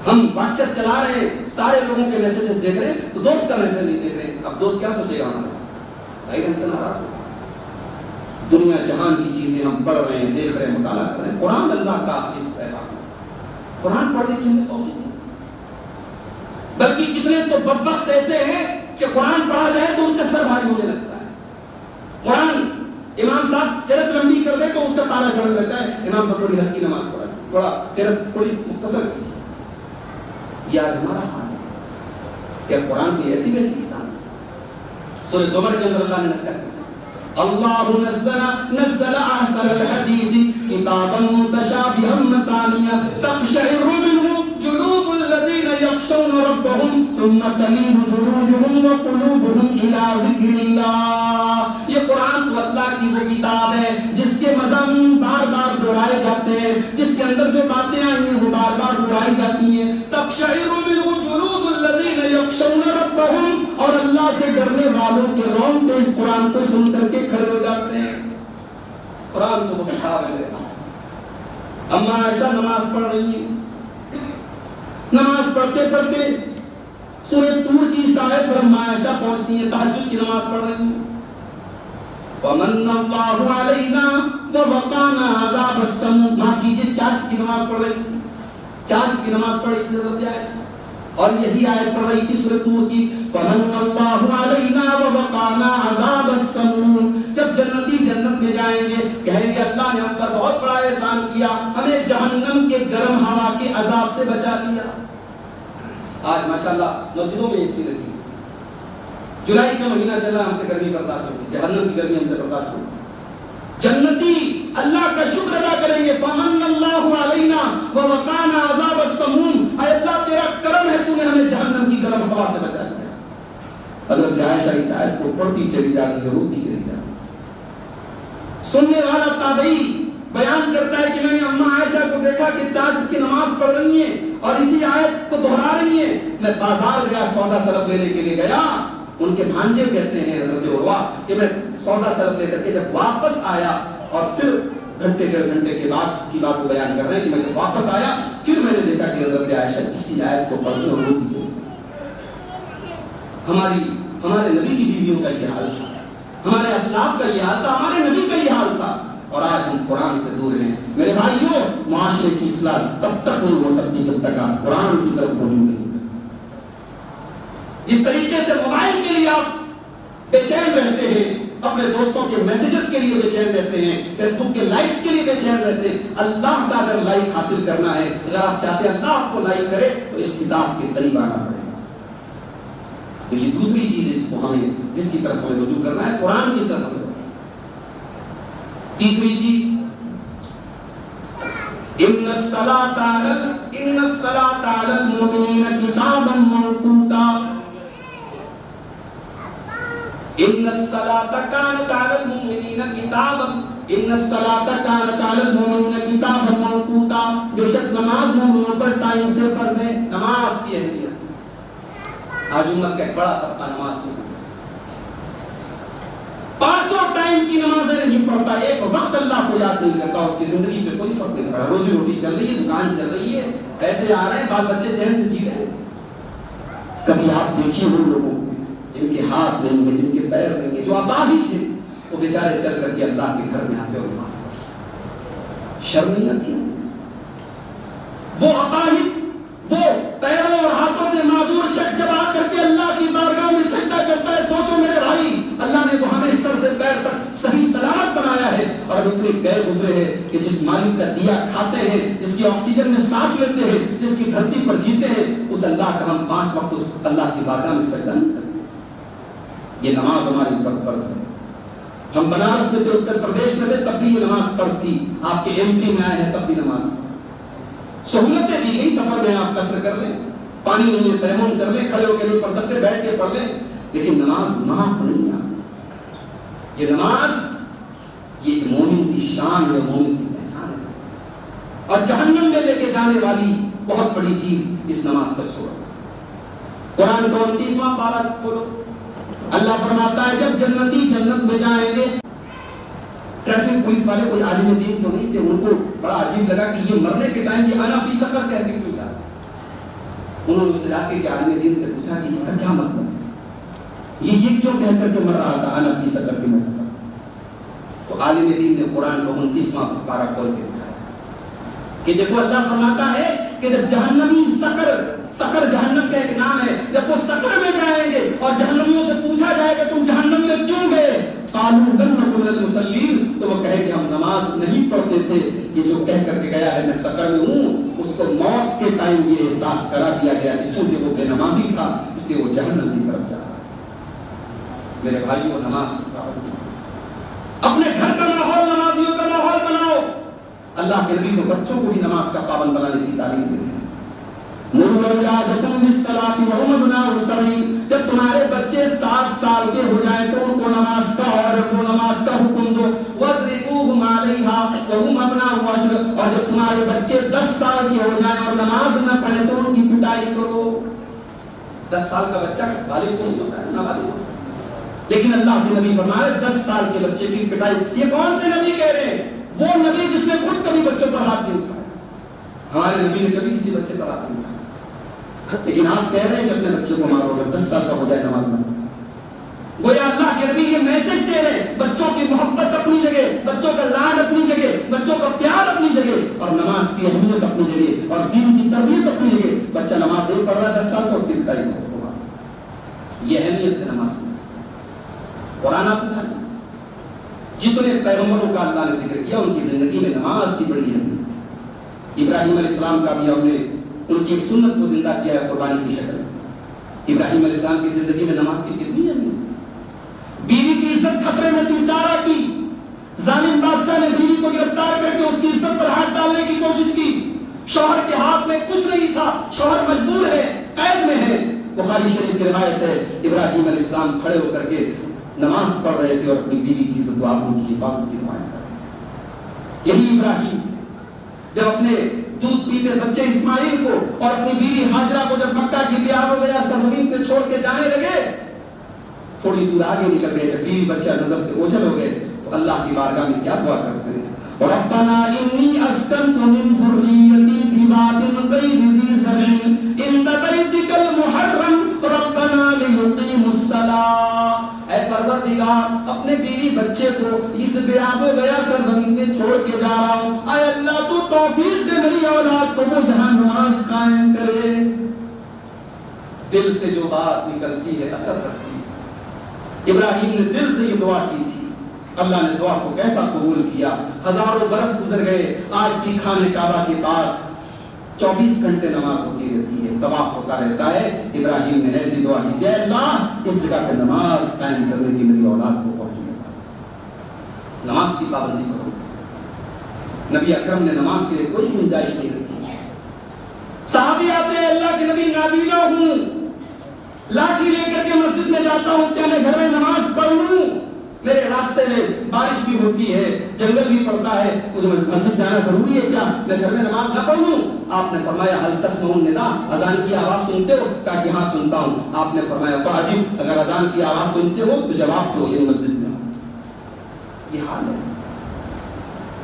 ہم واٹس ایپ چلا رہے ہیں، سارے لوگوں کے میسیجز دیکھ رہے ہیں، تو دوست کا میسج نہیں دیکھ رہے ہیں. اب دوست کیا سوچے گا ہمارے؟ ظاہر ہم سے ناراض ہوگا. دنیا جہان کی چیزیں ہم پڑھ رہے ہیں، دیکھ رہے ہیں، مطالعہ کر رہے ہیں. قرآن اللہ کا آخری پیغام ہے. قرآن پڑھنے کی ہمیں توفیق نہیں، بلکہ کتنے تو بدبخت ایسے ہیں کہ قرآن پڑھا جائے تو ان کا سر بھاری ہونے لگتا ہے. قرآن امام صاحب قرأت لمبی کر دے تو اس کا پارا چڑھنے لگتا ہے. امام صاحب تھوڑی ہلکی نماز پڑھا، تھوڑا قرأت تھوڑی مختصر کیجیے. یہ آج ہمارا حال ہے. کیا قرآن کی ایسی ویسی کتاب ہے؟ سورہ زمر کے اندر اللہ نے نقشہ کیا، اللہ نزل احسن الحدیث کتابا متشابہا مثانیہ تقشعر منہ جلود الذین یخشون ربهم ثم تلین جلودهم وقلوبهم الی ذکر اللہ. یہ قرآن تو اللہ کی وہ کتاب ہے جس کے مضامین بار بار دہرائے جاتے ہیں، جس کے اندر جو باتیں آئی ہیں وہ بار بار دہرائی جاتی ہیں. تقشعر منہ جلود الذین یخشون ربهم، اور اللہ سے ڈرنے والوں کے رونگٹے اس قرآن کو سن کر کے کھڑے ہو جاتے ہیں. قرآن تو وہ کتاب ہے. اما عائشہ نماز پڑھ رہی ہیں، نماز پڑھتے پڑھتے سورہ طور کی اس آیت پر اما عائشہ پہنچتی ہیں، تہجد کی نماز پڑھ رہی ہیں. فمن اللہ علینا ووقانا عذاب السموم، معاف کیجیے چاشت کی نماز پڑھ رہی تھی، چاشت کی نماز پڑھ رہی تھی حضرت عائشہ، اور یہی آیت پڑھ رہی تھی سورہ طور کی فمن اللہ علینا ووقانا عذاب السموم. جب جنتی جنت میں جائیں گے کہیں گے اللہ نے ہم پر بہت بڑا احسان کیا، ہمیں جہنم کے گرم ہوا کے عذاب سے بچا لیا. آج ماشاءاللہ مسجدوں میں اسی لگی، جولائی کا مہینہ چلا، ہم سے گرمی برداشت ہوگی، جہنم کی گرمی ہم سے برداشت ہوگی. جنتی اللہ کا شکر ادا کریں گے، فمن اللہ علینا ووقانا عذاب السموم، اے اللہ تیرا کرم ہے، تو نے ہمیں جہنم کی گرم ہوا سے بچا لیا. حضرت عائشہ اس آیت کو پڑھتی چلی جا رہی ہے، روتی چلی جا رہی ہے. سننے والا تابعی بیان کرتا ہے کہ میں نے اماں عائشہ کو دیکھا کہ چاشت کی نماز پڑھ رہی ہیں اور اسی آیت کو دہرا رہی ہیں. میں بازار گیا، سودا سلف لینے کے لیے گیا، ان کے بھانجے کہتے ہیں حضرت عروہ کہ میں سودا سلف لے کر کے جب واپس آیا، اور پھر گھنٹے ڈیڑھ گھنٹے کے بعد کی بات کو بیان کر رہے ہیں کہ میں جب واپس آیا پھر میں نے دیکھا کہ حضرت عائشہ اسی آیت کو پڑھنے اور روتی چلی. ہمارے نبی کی بیویوں کا یہ حال تھا، ہمارے اسلاف کا یہ حال تھا، ہمارے نبی کا یہ حال تھا، اور آج ہم قرآن سے دور ہیں. میرے بھائیوں، معاشرے کی اصلاح تب تک نہیں ہو سکتی جب تک آپ قرآن کی طرف رجوع نہیں. جس طریقے سے موبائل کے لیے آپ بے چین رہتے ہیں، اپنے دوستوں کے میسیجز کے لیے بے چین رہتے ہیں، فیس بک کے لائکس کے لیے بے چین رہتے ہیں، اللہ کا اگر لائک حاصل کرنا ہے، اگر آپ چاہتے ہیں اللہ آپ کو لائک کرے تو اس کتاب کے قریب آنا پڑے گا. تو یہ دوسری چیز ہے جس کی طرف ہمیں رجوع کرنا ہے، قرآن کی طرف ہمیں. تیسری چیز، ان الصلاۃ علی المؤمنین کتابا موقوتا، ان الصلاۃ کانت علی المؤمنین کتابا، ان الصلاۃ کانت علی المؤمنین کتابا موقوتا. بے شک نماز مومنوں پر ٹائم سے فرض ہے. نماز کی اہمیت آج امت کا ایک بڑا طبقہ نماز سے پانچوں ٹائم کی نمازیں نہیں پڑھتا، ایک وقت اللہ کو یاد نہیں کرتا، اس کی زندگی پہ کوئی فرق نہیں پڑا. روزی روٹی چل رہی ہے، دکان چل رہی ہے، پیسے آ رہے ہیں، بال بچے چین سے جی رہے ہیں. کبھی آپ دیکھیے ان لوگوں کو جن کے ہاتھ نہیں ہیں، جن کے پیر نہیں ہیں، جو آباد ہی تھے، وہ بیچارے چل کر کے اللہ کے گھر میں آتے اور نماز پڑھتے. شرم نہیں آتی؟ وہ اپاہج، وہ پیروں اور ہاتھوں سے معذور شخص جب آ کر کے اللہ کی بارگاہ میں سجدہ کرتا ہے، سوچو میرے بھائی، اللہ نے تو ہمیں سر سے پیر تک صحیح سلامت بنایا ہے، اور اتنے گئے گزرے ہیں کہ جس مالک کا دیا کھاتے ہیں، جس کی آکسیجن میں سانس لیتے ہیں، جس کی دھرتی پر جیتے ہیں، اس اللہ کا ہم 5 وقت اس اللہ کی بارگاہ میں سجدہ نہیں کرتے. یہ نماز ہماری اوپر فرض ہے. ہم بنارس میں تھے، اتر پردیش میں تھے، تب بھی یہ نماز فرض تھی. آپ کے ایم پی میں آئے ہیں تب بھی نماز فرض. سہولتیں دی گئی، سفر میں آپ قصر کر لیں، پانی نہیں ہے تیمم کر لیں، کھڑے ہو کے نہیں پڑھ سکتے بیٹھ کے پڑھ لیں، لیکن نماز معاف نہیں آتی. یہ نماز یہ مومن کی شان ہے، مومن کی پہچان ہے، اور جہنم میں لے کے جانے والی بہت بڑی چیز اس نماز کا چھوڑنا. قرآن کا 29واں پارہ کھولو. اللہ فرماتا ہے جب جنتی جنت میں جائیں گے. ٹریفک پولیس والے کوئی عالم دین تو نہیں تھے, ان کو بڑا عجیب لگا کہ یہ مرنے کے ٹائم یہ انا فی سقر کہہ کے کیوں جا رہا. انہوں نے اس علاقے کے عالم دین سے پوچھا کہ اس کا کیا مطلب ہے, یہ کیوں کہہ کر کے مر رہا تھا انا فی سقر کی مسئلہ. تو عالم دین نے قرآن کا 29واں پارہ کھول کے دکھایا کہ دیکھو اللہ فرماتا ہے کہ جب جہنمی سقر جہنم کا ایک نام ہے, جب وہ سقر میں جائیں گے اور جہنمیوں سے پوچھا جائے گا تم جہنم میں کیوں گئے, قالوا لم نكن من المصلين, تو وہ کہے کہ ہم نماز نہیں پڑھتے تھے. یہ جو کہہ کر کے گیا ہے میں سقر میں ہوں, اس کو موت کے ٹائم یہ احساس کرا دیا گیا کہ چونکہ وہ بے نمازی تھا اس لیے وہ جہنم کی طرف جا رہا ہے. میرے بھائیو, نماز کی پابندی, اپنے گھر کا ماحول نمازیوں کا ماحول بناؤ. اللہ کے نبی کو بچوں کو بھی نماز کا پابند بنانے کی تعلیم دیتے ہیں. مروا اولادکم بالصلاۃ وهم ابناء سبع, جب تمہارے بچے 7 سال کے ہو جائیں تو ان کو نماز کا آرڈر دو, نماز کا حکم دو. واضربوهم علیہا وهم ابناء 10, اور جب تمہارے بچے 10 سال کے ہو جائیں اور نماز نہ پڑھیں تو ان کی پٹائی کرو. 10 سال کا بچہ بالغ تو نہیں ہوتا ہے, نابالغ ہوتا ہے, لیکن اللہ کے نبی فرمائے 10 سال کے بچے کی پٹائی. یہ کون سے نبی کہہ رہے ہیں؟ وہ نبی جس نے خود کبھی بچوں پر ہاتھ نہیں اٹھایا. ہمارے نبی نے کبھی کسی بچے پر ہاتھ نہیں اٹھایا, لیکن آپ کہہ رہے ہیں کہ اپنے بچے کو مارو گے 10 سال کا ہو جائے نماز میں. گویا اللہ کے نبی یہ میسج دے رہے ہیں, بچوں کی محبت اپنی جگہ, بچوں کا لاڈ اپنی جگہ, بچوں کا پیار اپنی جگہ, اور نماز کی اہمیت اپنی جگہ, اور دین کی تربیت اپنی جگہ. بچہ نماز نہیں پڑھ رہا 10 سال کا, اس کی پٹائی کرو. یہ اہمیت ہے نماز میں. قرآن آپ اٹھا لیں, جتنے پیغمبروں کا اللہ نے ذکر کیا ان کی زندگی میں نماز کی بڑی اہمیت تھی. ابراہیم علیہ السلام کا بھی ہم نے ان کی سنت کو زندہ کیا ہے قربانی کی شکل. ابراہیم علیہ السلام کی زندگی میں نماز کی کتنی اہمیت تھی. بیوی کی عزت خطرے میں تھی سارا کی. ظالم بادشاہ نے بیوی کو گرفتار کر کے اس کی عزت پر ہاتھ ڈالنے کی کوشش کی. شوہر کے ہاتھ میں کچھ نہیں تھا, شوہر مجبور ہے, قید میں ہے. بخاری شریف کی روایت ہے ابراہیم علیہ السلام کھڑے ہو کر کے نماز پڑھ رہے تھے اور اپنی بیوی کی عزت و آبرو کی حفاظت کی نمائش کر رہے تھے. یہی ابراہیم تھے جب اپنے دودھ پیتے بچے اسماعیل کو اور اپنی بیوی ہاجرہ کو جب مکہ کی تیار ہو گیا سرزمین پہ چھوڑ کے جانے لگے, تھوڑی دور آگے نکل گئے, جب بیوی بچہ نظر سے اوجھل ہو گئے تو اللہ کی بارگاہ میں کیا دعا کرتے ہیں, ربنا انی اسکنت من ذریتی بواد غیر ذی زرع عند بیتک المحرم ربنا لیقیموا الصلاۃ. اے پروردگار اپنے بیوی بچے کو اس بے آب و گیا سرزمین میں چھوڑ کے جا رہا ہوں, اے اللہ تو توفیق دے میری اولاد کو وہ جہاں نماز قائم کرے. دل سے جو بات نکلتی ہے اثر رکھتی ہے. ابراہیم نے دل سے یہ دعا کی تھی, اللہ نے دعا کو کیسا قبول کیا. ہزاروں برس گزر گئے, آج بھی خانہ کعبہ کے پاس 24 گھنٹے نماز ہوتی رہتی ہے, طواف ہوتا رہتا ہے. ابراہیم نے ایسی دعا کی کہ اللہ اس جگہ پہ نماز قائم کرنے کی میری اولاد کو توفیق عطا. نماز کی پابندی کرو. نبی اکرم نے نماز کے لیے کوئی گنجائش نہیں رکھی. صحابی آتے ہیں, اللہ کے نبی نابینا ہوں, لاٹھی لے کر کے مسجد میں جاتا ہوں, کیا میں گھر میں نماز پڑھ لوں؟ میرے راستے میں بارش بھی ہوتی ہے, جنگل بھی پڑتا ہے, مجھے مسجد جانا ضروری ہے کیا میں گھر میں نماز نہ پڑھ لوں؟ آپ نے فرمایا هل تسمعون النداء, اذان کی آواز سنتے ہو؟ کہا کہ ہاں سنتا ہوں. آپ نے فرمایا فاجب, اگر اذان کی آواز سنتے ہو تو جواب دو, یہ مسجد میں یہ حال ہے.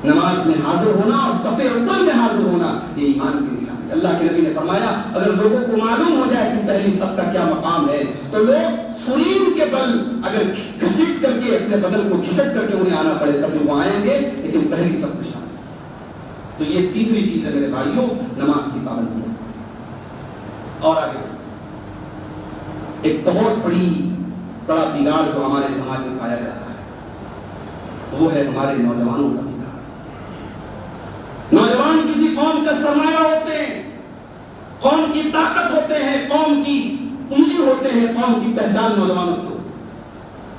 نماز میں حاضر ہونا اور صف اول میں حاضر ہونا یہ ایمان کی نشانی ہے. اللہ کے نبی نے فرمایا اگر لوگوں کو معلوم ہو جائے کہ پہلی صف کا کیا مقام ہے تو لوگ سرین کے بل اگر گھسٹ کر کے اپنے بدن کو گھسٹ کر کے انہیں آنا پڑے تب وہ آئیں گے, لیکن پہلی صف میں شامل. تو یہ تیسری چیز ہے میرے بھائیوں, نماز کی پابندی ہے. اور آگے ایک بہت بڑا بگاڑ جو ہمارے سماج میں پایا جا رہا ہے وہ ہے ہمارے نوجوانوں کا. نوجوان کسی قوم کا سرمایہ ہوتے ہیں, قوم کی طاقت ہوتے ہیں, قوم کی پونجی ہوتے ہیں, قوم کی پہچان نوجوانوں سے.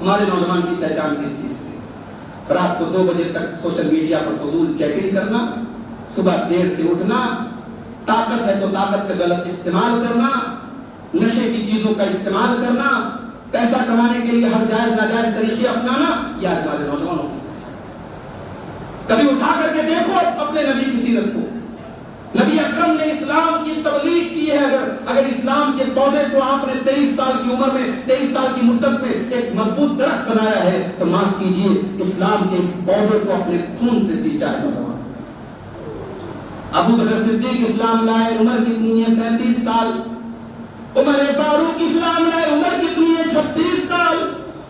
ہمارے نوجوان کی پہچان کس چیز سے؟ رات کو 2 بجے تک سوشل میڈیا پر فضول چیٹنگ کرنا, صبح دیر سے اٹھنا, طاقت ہے تو طاقت کا غلط استعمال کرنا, نشے کی چیزوں کا استعمال کرنا, پیسہ کمانے کے لیے ہر جائز ناجائز طریقے اپنانا, یہ آج ہمارے نوجوانوں کی. کبھی اٹھا کر کے دیکھو اپنے نبی کی سیرت کو. نبی نبی اکرم نے اسلام کی تبلیغ کی ہے. اگر اسلام کے پودے کو آپ نے 23 سال کی عمر میں 23 سال کی مدت میں ایک مضبوط درخت بنایا ہے تو معاف کیجئے اسلام کے اس پودے کو اپنے خون سے سینچا ہے. ابو بکر صدیق اسلام لائے, عمر کتنی ہے؟ 37 سال. عمر فاروق اسلام لائے, عمر کتنی ہے؟ 36 سال.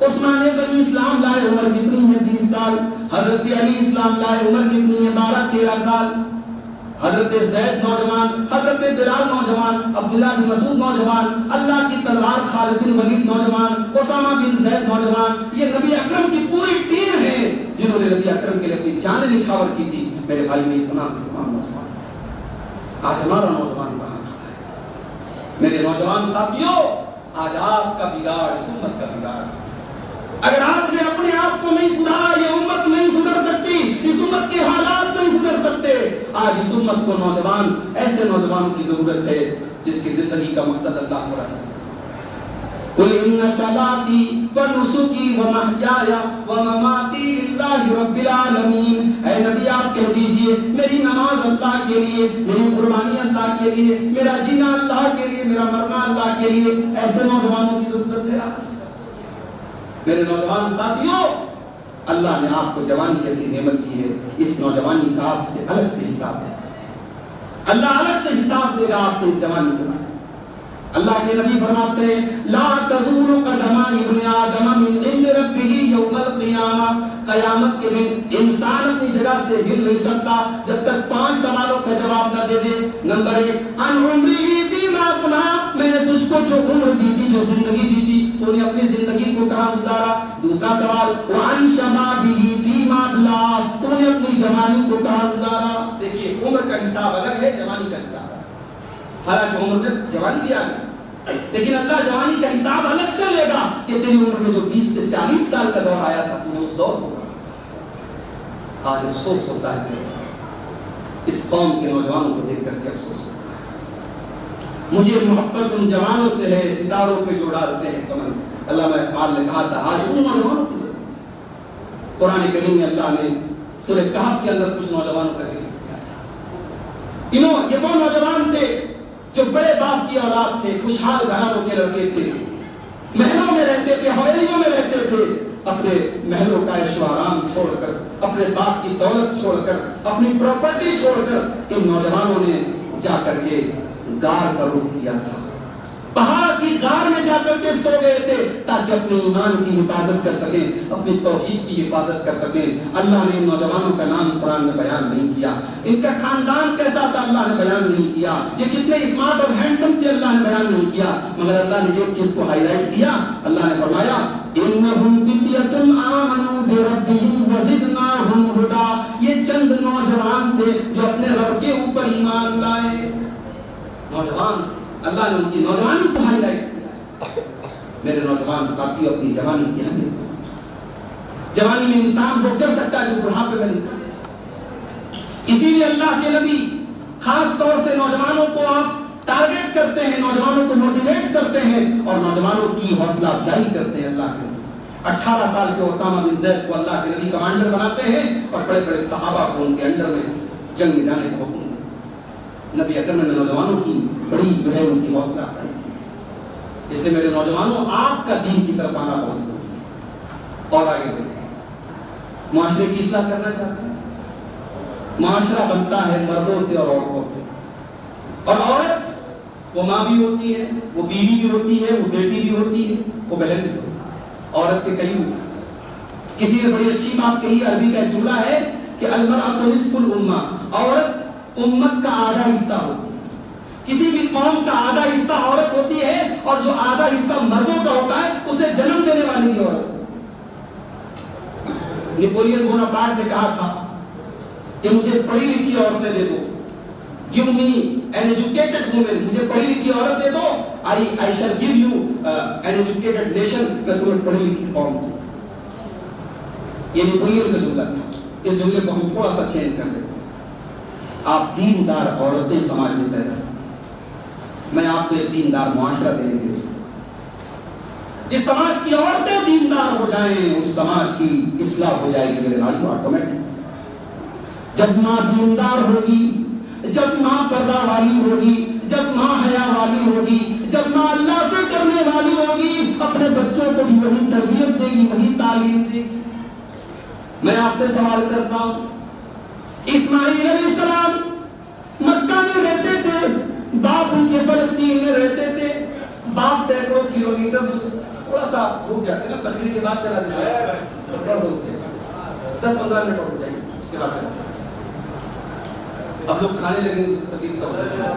عثمان غنی اسلام لائے, عمر کتنی ہے؟ 20 سال. حضرت علی اسلام لائے, عمر کتنی ہے؟ 12-13 سال. حضرت زید نوجوان, حضرت بلال نوجوان, عبداللہ بن مسعود نوجوان, اللہ کی تلوار خالد بن ولید نوجوان, اسامہ بن زید نوجوان. یہ نبی اکرم کی پوری ٹیم ہے جنہوں نے نبی اکرم کے لیے اپنی جان نچھاور کی تھی. میرے بھائی میں اتنا نوجوان. آج ہمارا نوجوان کہاں کھڑا ہے؟ میرے نوجوان ساتھیوں, آج آپ کا بگاڑ اس امت کا بگاڑ. اگر آپ نے اپنے آپ کو نہیں سدھارا یہ امت نہیں سدھر سکتی, اس امت کے حالات نہیں سدھر سکتے. آج اس امت کو نوجوان, ایسے نوجوانوں کی ضرورت ہے جس کی زندگی کا مقصد اللہ کو راضی. قل ان صلاتي ونسكي ومحياي ومماتي لله رب العالمین. اے نبی آپ کہہ دیجئے میری نماز اللہ کے لیے, میری قربانی اللہ کے لیے, میرا جینا اللہ کے لیے, میرا مرنا اللہ کے لیے. ایسے نوجوانوں کی ضرورت ہے آج. میرے نوجوان ساتھیوں, اللہ نے آپ کو جوانی کیسی نعمت دی ہے, اس نوجوانی کا آپ سے الگ سے حساب ہے. اللہ الگ سے حساب دے گا آپ سے اس جوانی کا. اللہ کے نبی فرماتے ہیں لا تزول قدم ابن آدم من عند ربه یوم القیامہ. قیامت کے دن انسان اپنی جگہ سے ہل نہیں سکتا جب تک 5 سوالوں کا جواب نہ دے دے. نمبر 1, ان عمری فیما افنا, میں نے تجھ کو جو عمر دی تھی, جو زندگی دی تھی, تو نے اپنی زندگی کو کہاں گزارا. دوسرا سوال, وان شبابه فیما ابلا, تو نے اپنی جوانی کو کہاں گزارا. دیکھیے عمر کا حساب الگ ہے, جوانی کا حساب. حالانکہ عمر میں جوانی بھی آ گئی, لیکن اللہ جوانی کا حساب الگ سے لے گا کہ تیری عمر میں جو 20 سے 40 سال کا دور آیا تھا, تو نے اس دور کو. آج افسوس ہوتا ہے اس قوم کے نوجوانوں کو دیکھ کر کے افسوس ہوتا ہے. مجھے محبت ان جوانوں سے ہے ستاروں پہ جو ڈالتے ہیں کمر. علامہ اقبال نے کہا تھا آج ان نوجوانوں کی ضرورت ہے. قرآن کریم میں اللہ نے سورہ کہف کے اندر کچھ نوجوانوں کا ذکر کیا. یہ وہ نوجوان تھے جو بڑے باپ کی اولاد تھے, خوشحال گھرانوں کے لڑکے تھے, محلوں میں رہتے تھے, حویلیوں میں رہتے تھے. اپنے محلوں کا عیش و آرام چھوڑ کر, اپنے باپ کی دولت چھوڑ کر, اپنی پراپرٹی چھوڑ کر ان نوجوانوں نے جا کر کے غار کا رخ کیا تھا. پہاڑ کی غار میں جا کر کے سو گئے تھے تاکہ اپنے ایمان کی حفاظت کر سکیں, اپنی توحید کی حفاظت کر سکیں. اللہ نے ان نوجوانوں کا نام قرآن میں بیان نہیں کیا, ان کا خاندان کیسا تھا اللہ نے بیان نہیں کیا, یہ کتنے اسمارٹ اور ہینڈسم تھے اللہ نے بیان نہیں کیا. مگر اللہ نے ایک چیز کو ہائی لائٹ کیا. اللہ نے فرمایا انہم فتیۃ آمنوا بربہم وزدناہم ھدی. یہ چند نوجوان تھے جو اپنے رب کے اوپر ایمان لائے. نوجوان اللہ نے ان کی نوجوانی کو ہائی لائٹ کیا. میرے نوجوان ساتھیوں, اپنی جوانی کی اہمیت کو سمجھو. جوانی میں انسان وہ کر سکتا ہے جو بڑھاپے میں نہیں کر سکتا. اسی لیے اللہ کے نبی خاص طور سے نوجوانوں کو آپ ٹارگیٹ کرتے ہیں, نوجوانوں کو موٹیویٹ کرتے ہیں اور نوجوانوں کی حوصلہ افزائی کرتے ہیں. اللہ کے 18 سال کے اسامہ بن زید کو اللہ کے نبی کمانڈر بناتے ہیں اور بڑے بڑے صحابہ کو ان کے انڈر میں جنگ میں جانے کا حکم. نبی اکرم نے نوجوانوں کی بڑی جو ہے ان کی حوصلہ افزائی کی. اس لیے میرے نوجوانوں, آپ کا دین کی طرف آنا بہت ضروری ہے. اور آگے دیکھیں, معاشرے کی اصلاح کرنا چاہتے ہیں. معاشرہ بنتا ہے مردوں سے اور عورتوں سے, اور عورت وہ ماں بھی ہوتی ہے, وہ بیوی بھی ہوتی ہے, وہ بیٹی بھی ہوتی ہے, وہ بہن بھی ہوتی ہے. عورت کے کئی کسی نے بڑی اچھی بات کہی, عربی کا جملہ ہے کہ المرأۃ نصف الامہ, عورت امت کا آدھا حصہ ہوتی ہے. کسی بھی قوم کا آدھا حصہ عورت ہوتی ہے, اور جو آدھا حصہ مردوں کا ہوتا ہے اسے جنم دینے والی بھی عورت ہے. نیپولین بوناپارٹ نے کہا تھا کہ مجھے پڑھی لکھی عورتیں دے دو, give me an educated woman, مجھے پڑھی لکھی عورت دے دو, I shall give you an educated nation, میں تمہیں پڑھی لکھی قوم دوں. یہ نیپولین کا جملہ تھا. اس جملے کو ہم تھوڑا سا چینج کر دیتے ہیں. آپ دیندار عورتیں سماج میں پیدا کریں. میں آپ کو ایک دیندار معاشرہ دینے کے لیے, جس سماج کی عورتیں دیندار ہو جائیں اس سماج کی اصلاح ہو جائے گی. میرے بھائیوں, آٹومیٹک. جب ماں دیندار ہوگی, جب ماں پردہ والی ہوگی، جب ماں حیا والی ہوگی، جب ماں اللہ سے ڈرنے والی ہوگی، اپنے بچوں کو بھی وہی تربیت دے گی، وہی تعلیم دے گی۔ میں آپ سے سوال کرتا ہوں، اسماعیل علیہ السلام مکہ میں رہتے تھے، باپ ان کے فلسطین میں رہتے تھے، باپ سینکڑوں کلومیٹر تھوڑا سا رک جاتے نا، تقریر کے بعد چلا دیتے ہیں، تھوڑا سا رک جائے 10-15 منٹ اور رک جائیں، اس کے بعد چلا جائیں۔ اب لوگ کھانے لگیں گے تو تکلیف کا ہوتا ہے۔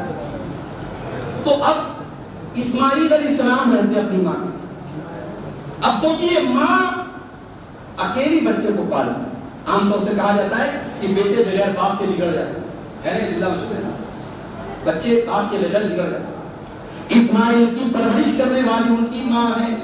تو اب اسماعیل علیہ السلام رہتے اپنی ماں کے ساتھ۔ اب سوچئے ماں اکیلی بچے کو پالے، عام طور سے کہا جاتا ہے کہ بیٹے بغیر باپ کے بگڑ جاتے ہیں، ہے نا، جملہ مشہور ہے نا، بچے باپ کے بغیر بگڑ جاتے ہیں۔ اسماعیل کی پرورش کرنے والی ان کی ماں ہے۔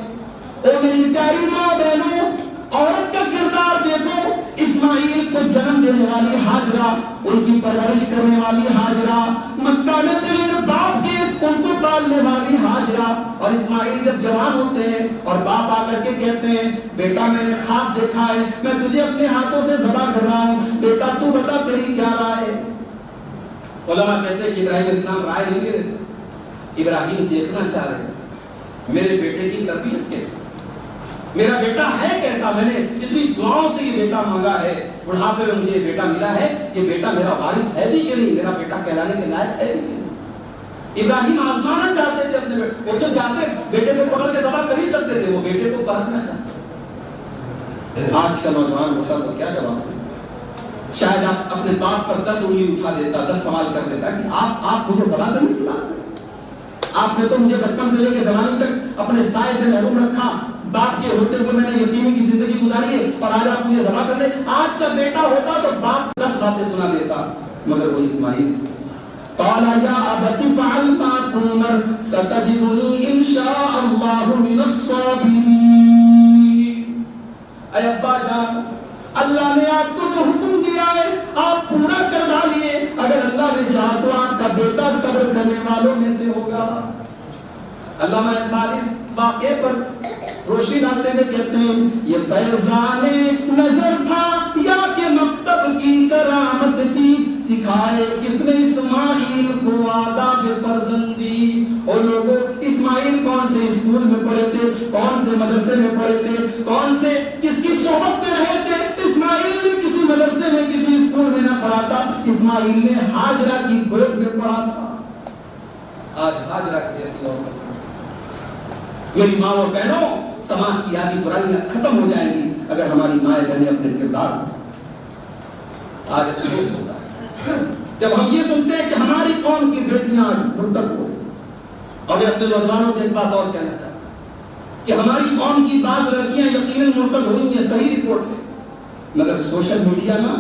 اور میری پیاری ماں بہنوں، عورت کا کردار دیکھو، اسماعیل کو جنم دینے والی ہاجرہ، ان کی پرورش کرنے والی ہاجرہ، مکہ میں بغیر باپ کے ان کو پالنے والی ہاجرہ۔ اور اسماعیل جب جوان ہوتے ہیں اور باپ آ کر کے کہتے ہیں، بیٹا میں نے خواب دیکھا ہے، میں تجھے اپنے ہاتھوں سے ذبح کر رہا ہوں، بیٹا تو بتا تیری کیا رائے ہے؟ علماء کہتے ہیں کہ ابراہیم علیہ السلام رائے نہیں دے رہے تھے، ابراہیم دیکھنا چاہ رہے تھے میرے بیٹے کی تربیت کیسے، میرا بیٹا ہے کیسا، میں نے اتنی دعاؤں سے یہ بیٹا مانگا ہے، بڑھاپے میں مجھے یہ بیٹا ملا ہے، یہ بیٹا میرا وارث ہے بھی کہ نہیں، میرا بیٹا کہلانے کے لائق ہے بھی کہ نہیں۔ ابراہیم آزمانا چاہتے تھے اپنے بیٹے، وہ تو جاتے بیٹے کو پکڑ کے ذبح کر ہی سکتے تھے، وہ بیٹے کو پالنا چاہتے تھے۔ آج کا نوجوان ہوتا تو کیا جواب دیتا؟ شاید آپ اپنے باپ پر 10 انگلی اٹھا دیتا، 10 سوال کر دیتا کہ آپ مجھے ذبح کرنے کی بات کرتے؟ آپ نے تو مجھے بچپن سے لے کے جوانی تک اپنے سائے سے محروم رکھا، باپ کے ہوتے ہوئے میں نے یتیمی کی زندگی گزاری ہے، اور آج آپ مجھے ذبح کر دیں۔ آج کا بیٹا ہوتا تو باپ 10 باتیں سنا دیتا، مگر وہ اسماعیل قال یا ابت فعل ما تؤمر ستجدنی ان شاء اللہ من الصابرین۔ اے ابا جان، اللہ نے آپ کو جو حکم دیا ہے آپ پورا کر ڈالیے، اگر اللہ نے چاہا تو آپ کا بیٹا صبر کرنے والوں میں سے ہوگا۔ علامہ اقبال اس واقعے پر روشنی ڈالتے ہوئے کہتے ہیں، یہ فیضان نظر تھا یا کہ مکتب کی کرامت تھی، سکھائے کس نے اسماعیل کو آداب فرزندی۔ اور لوگوں، اسماعیل کون سے اسکول میں پڑھے تھے، کون سے مدرسے میں پڑھے تھے، کون سے کس کی صحبت میں رہے تھے؟ اسماعیل نے کسی مدرسے میں کسی اسکول میں نہ پڑھا تھا، اسماعیل نے ہاجرہ کی گود میں پڑھا تھا۔ آج ہاجرہ کی جیسی عورت، میری ماں اور بہنوں، سماج کی آدھی برائیاں ختم ہو جائیں گی اگر ہماری مائیں بہنیں اپنے کردار کو سمجھیں۔ آج افسوس ہوتا ہے جب ہم یہ سنتے ہیں کہ ہماری قوم کی بیٹیاں آج مرتد ہو گئی۔ اور میں اپنے نوجوانوں کو ایک بات اور کہنا چاہتا ہوں کہ ہماری قوم کی بعض لڑکیاں یقیناً مرتد ہوئی، یہ صحیح رپورٹ ہے، مگر سوشل میڈیا نا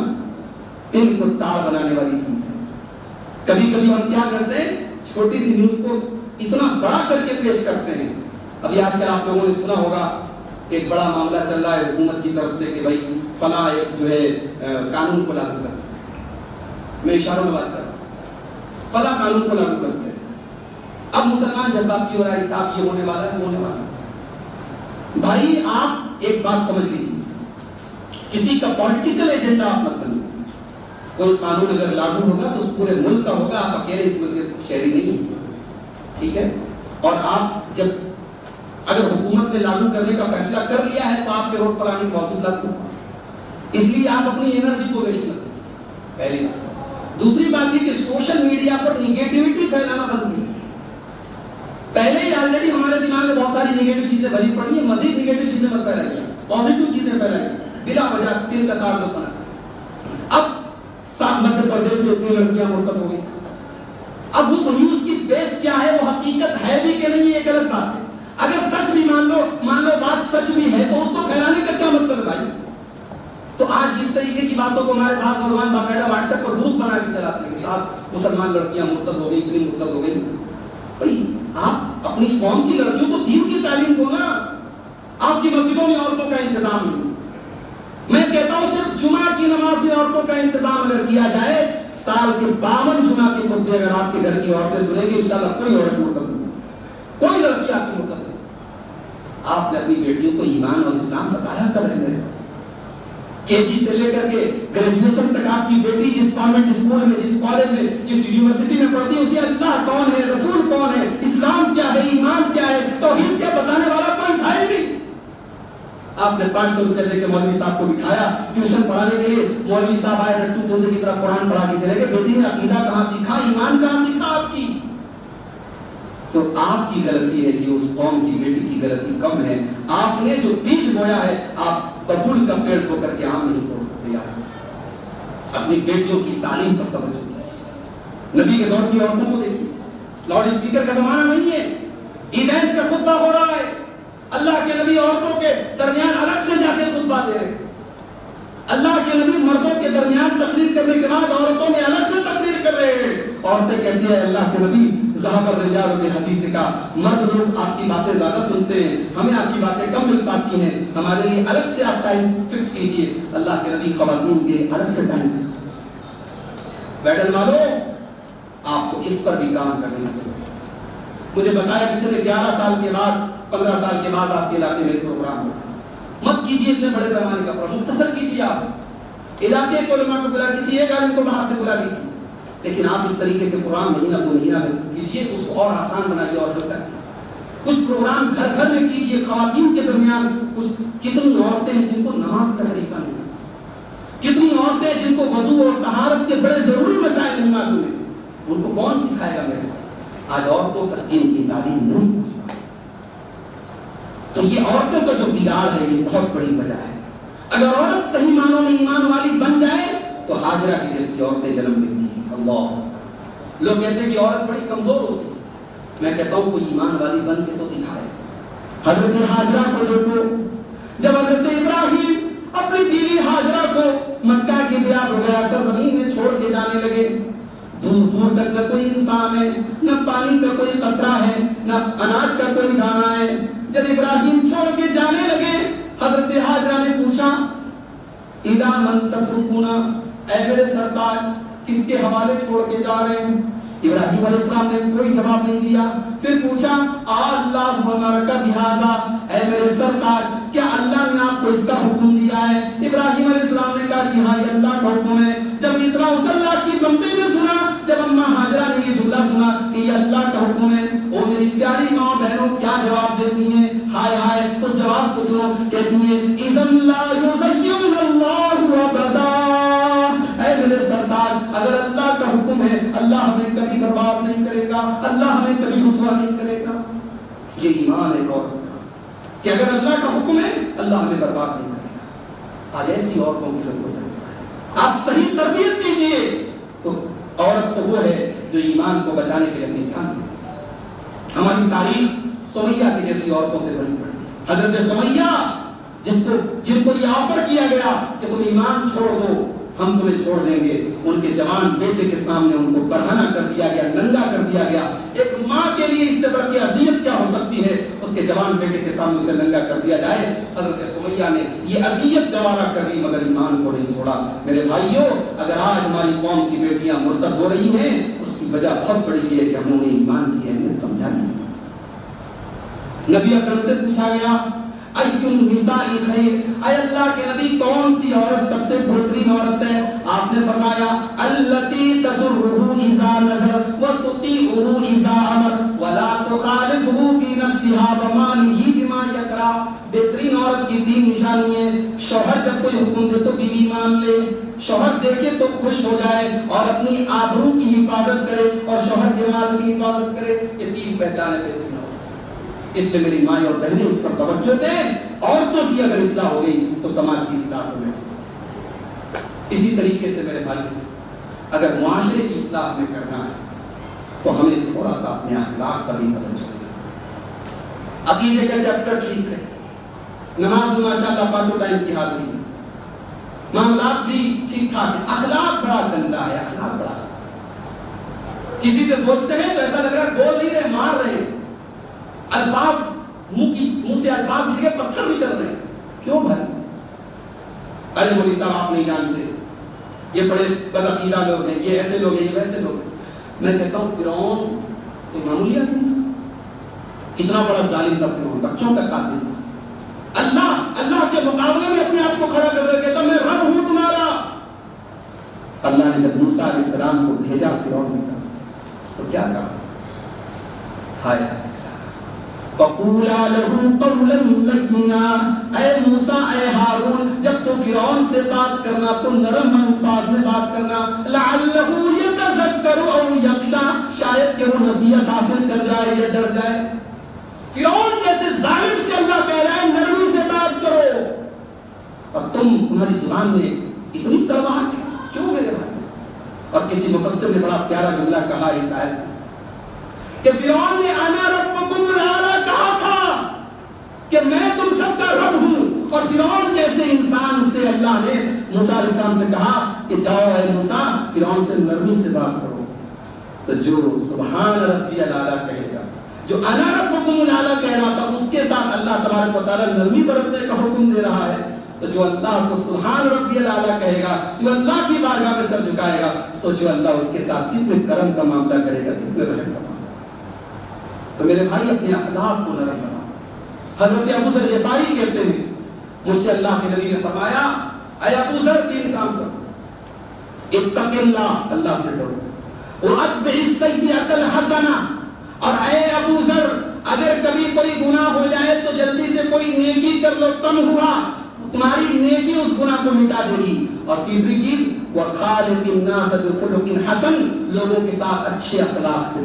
دل کو تاڑ بنانے والی چیز ہے۔ کبھی کبھی ہم کیا کرتے ہیں، چھوٹی سی نیوز کو اتنا بڑا کر کے پیش کرتے ہیں۔ ابھی آج کل آپ لوگوں نے سنا ہوگا ایک بڑا معاملہ چل رہا ہے حکومت کی طرف سے کہ بھائی فلاں ایک جو ہے قانون کو لاگو کرتے ہیں، میں اشاروں میں بات کر رہا ہوں، فلاں قانون کو لاگو کرتے ہیں۔ اب مسلمان جذبات کی ہو رہا ہے، صاحب یہ ہونے والا ہے، وہ ہونے والا ہے۔ بھائی آپ ایک بات سمجھ لیجیے، کسی کا پولیٹیکل ایجنڈا آپ مت بنیے۔ کوئی قانون اگر لاگو ہوگا تو پورے ملک کا ہوگا، آپ اکیلے اس ملک کے شہری نہیں ہیں، ٹھیک ہے؟ اور آپ جب اگر حکومت نے لاگو کرنے کا فیصلہ کر لیا ہے تو آپ کے روڈ پر آنے کی موجود لاگو، اس لیے آپ اپنی انرجی کو ویسٹ نہ کیجیے، پہلی بات۔ دوسری بات یہ کہ سوشل میڈیا پر نگیٹیوٹی پھیلانا بند کیجیے۔ پہلے ہی آلریڈی ہمارے دماغ میں بہت ساری نگیٹو چیزیں بھری پڑی ہیں، مزید نگیٹو چیزیں مت پھیلائیے، پازیٹو چیزیں پھیلائیے، بلا وجہ دل کا تار لوگ بنا۔ اب صاحب مدھیہ پردیش میں اتنی لڑکیاں مرتد ہو گئی، اب اس نیوز کی بیس کیا ہے، وہ حقیقت ہے بھی کہ نہیں، ایک الگ بات ہے۔ اگر سچ بھی مان لو بات سچ بھی ہے تو اس کو پھیلانے کا کیا مطلب ہے بھائی؟ تو آج اس طریقے کی باتوں کو ہمارے بعض نوجوان باقاعدہ واٹس ایپ پر گروپ بنا کے چلاتے ہیں کہ صاحب مسلمان لڑکیاں مرتد ہو گئی، اتنی مرتد ہو گئی۔ بھائی آپ اپنی قوم کی لڑکیوں کو دین کی تعلیم دو نا، آپ کی مسجدوں میں عورتوں کا انتظام نہیں۔ میں کہتا ہوں صرف جمعہ کی نماز میں عورتوں کا انتظام اگر کیا جائے، سال کے 52 جمعہ کے خطبے اگر آپ کے گھر کی عورتیں سنیں گی، انشاءاللہ کوئی عورت مرتد نہیں، کوئی لڑکی آپ کی مرتد نہیں۔ آپ نے اپنی بیٹیوں کو ایمان اور اسلام بتایا کر رہے ہیں، کے جی سے لے کر کے گریجویشن تک آپ کی بیٹی جس کانوینٹ اسکول میں، جس کالج میں، جس یونیورسٹی میں پڑھتی ہے، اسے اللہ کون ہے، رسول کون ہے، اسلام کیا ہے، ایمان کیا ہے، توحید کیا بتانے والا کوئی تھا ہی نہیں۔ آپ نے 500 روپے دے کے مولوی صاحب کو بٹھایا ٹیوشن پڑھانے کے لیے، مولوی صاحب آئے ڈٹو توتے کی طرح قرآن پڑھا کے چلے گئے، بیٹی نے عقیدہ کہاں سیکھا، ایمان کہاں سیکھا آپ کی؟ تو آپ کی غلطی ہے کہ اس قوم کی بیٹی کی غلطی کم ہے۔ آپ نے جو بیج بویا ہے، آپ ببول کا پیڑ کو کر کے آم نہیں توڑ سکتے یار۔ اپنی بیٹیوں کی تعلیم پر توجہ دیجیے۔ نبی کے دور کی عورتوں کو دیکھیے، لاؤڈ اسپیکر کا زمانہ نہیں ہے، عیدین کا خطبہ ہو رہا ہے، اللہ کے نبی عورتوں کے درمیان الگ سے جا کے خطبہ دے رہے ہیں۔ اللہ کے نبی مردوں کے درمیان تقریر کرنے کے بعد عورتوں میں الگ سے تقریر کر رہے ہیں۔ عورتیں کہتی ہیں اللہ کے نبی ذهب الرجال بحدیث کا، مرد لوگ آپ کی باتیں زیادہ سنتے ہیں، ہمیں آپ کی باتیں کم مل پاتی ہیں، ہمارے لیے الگ سے آپ ٹائم فکس کیجئے۔ اللہ کے نبی خواتین کے الگ سے ٹائم فکس کیجئے۔ بیٹل مالو آپ کو اس پر بھی کام کرنے کی ضرورت ہے۔ مجھے بتایا کسی نے 11 سال کے بعد 15 سال کے بعد آپ کے علاقے میں پروگرام ہوگا، مت کیجئے اتنے بڑے پیمانے کا پروگرام، مختصر کیجئے، آپ علاقے کے علماء کو بلا، کسی ایک عالم کو باہر سے بلا لیجئے، لیکن آپ اس طریقے کے پروگرام مہینہ 2 مہینہ میں کیجئے، اس کو اور آسان بنائیے اور ہلکا کیجئے۔ کچھ پروگرام گھر گھر میں کیجئے، خواتین کے درمیان کچھ، کتنی عورتیں ہیں جن کو نماز کا طریقہ نہیں آتا، کتنی عورتیں جن کو وضو اور طہارت کے بڑے ضروری مسائل نہیں معلوم ہیں، ان کو کون سکھائے گا میرے؟ آج عورتوں کا دین کی تعلیم نہیں پہنچ پاتی۔ تو یہ عورتوں کا جو بگاڑ ہے یہ بہت بڑی وجہ ہے۔ اگر عورت صحیح معنوں میں ایمان والی بن جائے تو ہاجرہ کی جیسی عورتیں جنم لیتی ہیں۔ اللہ، لوگ کہتے ہیں کہ عورت بڑی کمزور ہوتی ہے، میں کہتا ہوں کوئی ایمان والی بن کے تو دکھائے۔ حضرت ہاجرہ کو دیکھو، جب حضرت ابراہیم اپنی بیوی ہاجرہ کو مکہ کی بیا وغیرہ سرزمین میں چھوڑ کے جانے لگے، دور دور تک نہ کوئی انسان ہے، نہ پانی کا کوئی قطرہ ہے، نہ اناج کا کوئی دانہ ہے۔ جب ابراہیم چھوڑ کے جانے لگے، حضرت ہاجرہ نے پوچھا اِلَى مَن تَتْرُكُونَ، اے میرے سرتاج کس کے حوالے چھوڑ کے جا رہے ہیں؟ ابراہیم علیہ السلام نے کوئی جواب نہیں دیا۔ پھر پوچھا اللَّهُ أَمَرَكَ بِهَذَا، اے میرے سرتاج کیا اللہ نے آپ کو اس کا حکم دیا ہے؟ ابراہیم علیہ السلام نے کہا کہ ہاں یہ اللہ کا حکم ہے۔ جب اتنا اس اللہ کی بندے نے سنا، جب اماں ہاجرہ نے یہ جملہ سنا کہ یہ اللہ کا حکم ہے، وہ میری پیاری ماں بہنوں کیا جواب دیتی ہیں؟ ہائے ہائے، اس جواب کو سنو، کہتی ہیں اِذًا لَا يُزَيِّنُ اللَّهُ أَبَدًا، اے میرے سرتاج اگر اللہ کا حکم ہے اللہ ہمیں کبھی برباد نہیں کرے گا، اللہ ہمیں کبھی رسوا نہیں کرے گا۔ یہ ایمان ایک عورت تھا کہ اگر اللہ کا حکم ہے اللہ ہمیں برباد نہیں کرے گا۔ آج ایسی عورتوں کی ضرورت ہے، آپ صحیح تربیت دیجئے تو عورت تو وہ ہے جو ایمان کو بچانے کے لیے اپنی جان دے۔ ہماری تاریخ سمیہ کی جیسی عورتوں سے بھری پڑی، حضرت سمیہ جن کو یہ آفر کیا گیا کہ تم ایمان چھوڑ دو ہم تمہیں چھوڑ دیں گے، ان کے جوان بیٹے کے سامنے ان کو برہنہ کر دیا گیا، ننگا کر دیا گیا۔ ایک ماں کے لیے اس سے بڑھ کے اذیت کیا ہو سکتی ہے؟ اس کے جوان بیٹے کے سامنے اسے ننگا کر دیا جائے۔ حضرت سمیہ نے یہ اذیت گوارا کر لی مگر ایمان کو نہیں چھوڑا۔ میرے بھائیوں، اگر آج ہماری قوم کی بیٹیاں مرتد ہو رہی ہیں اس کی وجہ بہت بڑی ہے کہ ہم نے ایمان کی اہمیت سمجھا نہیں۔ نبی اکرم سے پوچھا گیا ایُّ النساء خیر، اے اللہ کے نبی کون سی عورت سب سے بہترین عورت ہے؟ آپ نے فرمایا التی تسرہ اذا نظر وتطیعہ اذا امر ولا تخالفہ فی نفسها ومالہ بما یکرہ۔ بہترین عورت کی 3 نشانی ہیں، شوہر جب کوئی حکم دے تو بیوی مان لے، شوہر دیکھے تو خوش ہو جائے اور اپنی آبرو کی حفاظت کرے اور شوہر کے مال کی حفاظت کرے۔ یہ 3 پہچانیں بہترین عورت۔ اس لیے میری مائیں اور بہنیں اس پر توجہ دیں، عورتوں کی اگر اصلاح ہو گئی تو سماج کی اصلاح ہو گئی۔ اسی طریقے سے میرے بھائی اگر معاشرے کی اصلاح ہمیں کرنا ہے تو ہمیں تھوڑا سا اپنے اخلاق پر بھی توجہ دیں۔ عقیدے کا چیپٹر ٹھیک ہے، نماز بھی ماشاءاللہ 5 ٹائم کی حاضری ہے، معاملات بھی ٹھیک ٹھاک ہے، اخلاق بڑا گندا ہے، اخلاق بڑا کسی سے بولتے ہیں تو ایسا لگ رہا ہے بول نہیں رہے، مار رہے ہیں، الفاظ منہ سے الفاظ کی جگہ پتھر نکل رہے ہیں۔ کیوں بھائی؟ ارے مولوی صاحب آپ نہیں جانتے، یہ بڑے بدعقیدہ لوگ ہیں، یہ ایسے لوگ ہیں، یہ ویسے لوگ ہیں۔ میں کہتا ہوں فرعون کوئی معمولی آدمی تھا، کتنا بڑا ظالم تھا فرعون، بچوں کا قاتل تھا۔ اللہ اللہ کے مقابلے میں اپنے آپ کو کھڑا کر دے، کہتا میں رب ہوں تمہارا۔ اللہ نے جب موسیٰ علیہ السلام کو بھیجا فرعون نے کہا تو کیا کہا؟ ہائے فَقُولَا لَهُ قَوْلًا لَّيِّنًا، اے موسیٰ اے ہارون، جب تو فرعون سے بات کرنا تو نرم الفاظ میں بات کرنا، لَعَلَّهُ يَتَذَكَّرُ أَوْ يَخْشَىٰ، شاید کہ وہ نصیحت حاصل کر جائے یا ڈر جائے۔ فرعون جیسے ظالم سے اللہ کہہ رہا ہے نرمی سے بات کرو، اور تمہاری زبان میں اتنی کڑواہٹ کیوں میرے بھائی؟ اور کسی مفسر نے بڑا پیارا جملہ کہا اس آیت میں کہ فرعون نے انا ربکم الاعلی کہا تھا کہ میں تم سب کا رب ہوں، اور فرعون جیسے انسان سے اللہ نے موسیٰ علیہ السلام سے کہا کہ جاؤ اے موسیٰ فرعون سے نرمی سے بات کرو۔ تو جو سبحان ربی الاعلی کہے گا، جو انا ربکم الاعلی کہہ رہا تھا، اس کے ساتھ اللہ تبارک و تعالیٰ نرمی برتنے کا حکم دے رہا ہے۔ تو جو اللہ کو سبحان ربی الاعلی کہے گا، جو اللہ کی بارگاہ میں سر جھکائے گا، سوچو اللہ اس کے ساتھ کتنے کرم کا معاملہ کرے گا، کتنے رحم کا معاملہ۔ تو میرے بھائی اپنے اخلاق کو نرم بناؤ۔ حضرت ابو ذر غفاری کہتے ہیں مجھ سے اللہ کے نبی نے فرمایا اے ابو ذر تین کام کرو، اتق اللہ، اللہ سے ڈرو، واتبع السیئۃ الحسنہ، اور اے ابو ذر اگر کبھی کوئی گناہ ہو جائے تو جلدی سے کوئی نیکی کر لو، کم ہوا تمہاری نیکی اس گناہ کو مٹا دے گی۔ اور تیسری چیز وخالق الناس بخلق حسن، لوگوں کے ساتھ اچھے اخلاق سے۔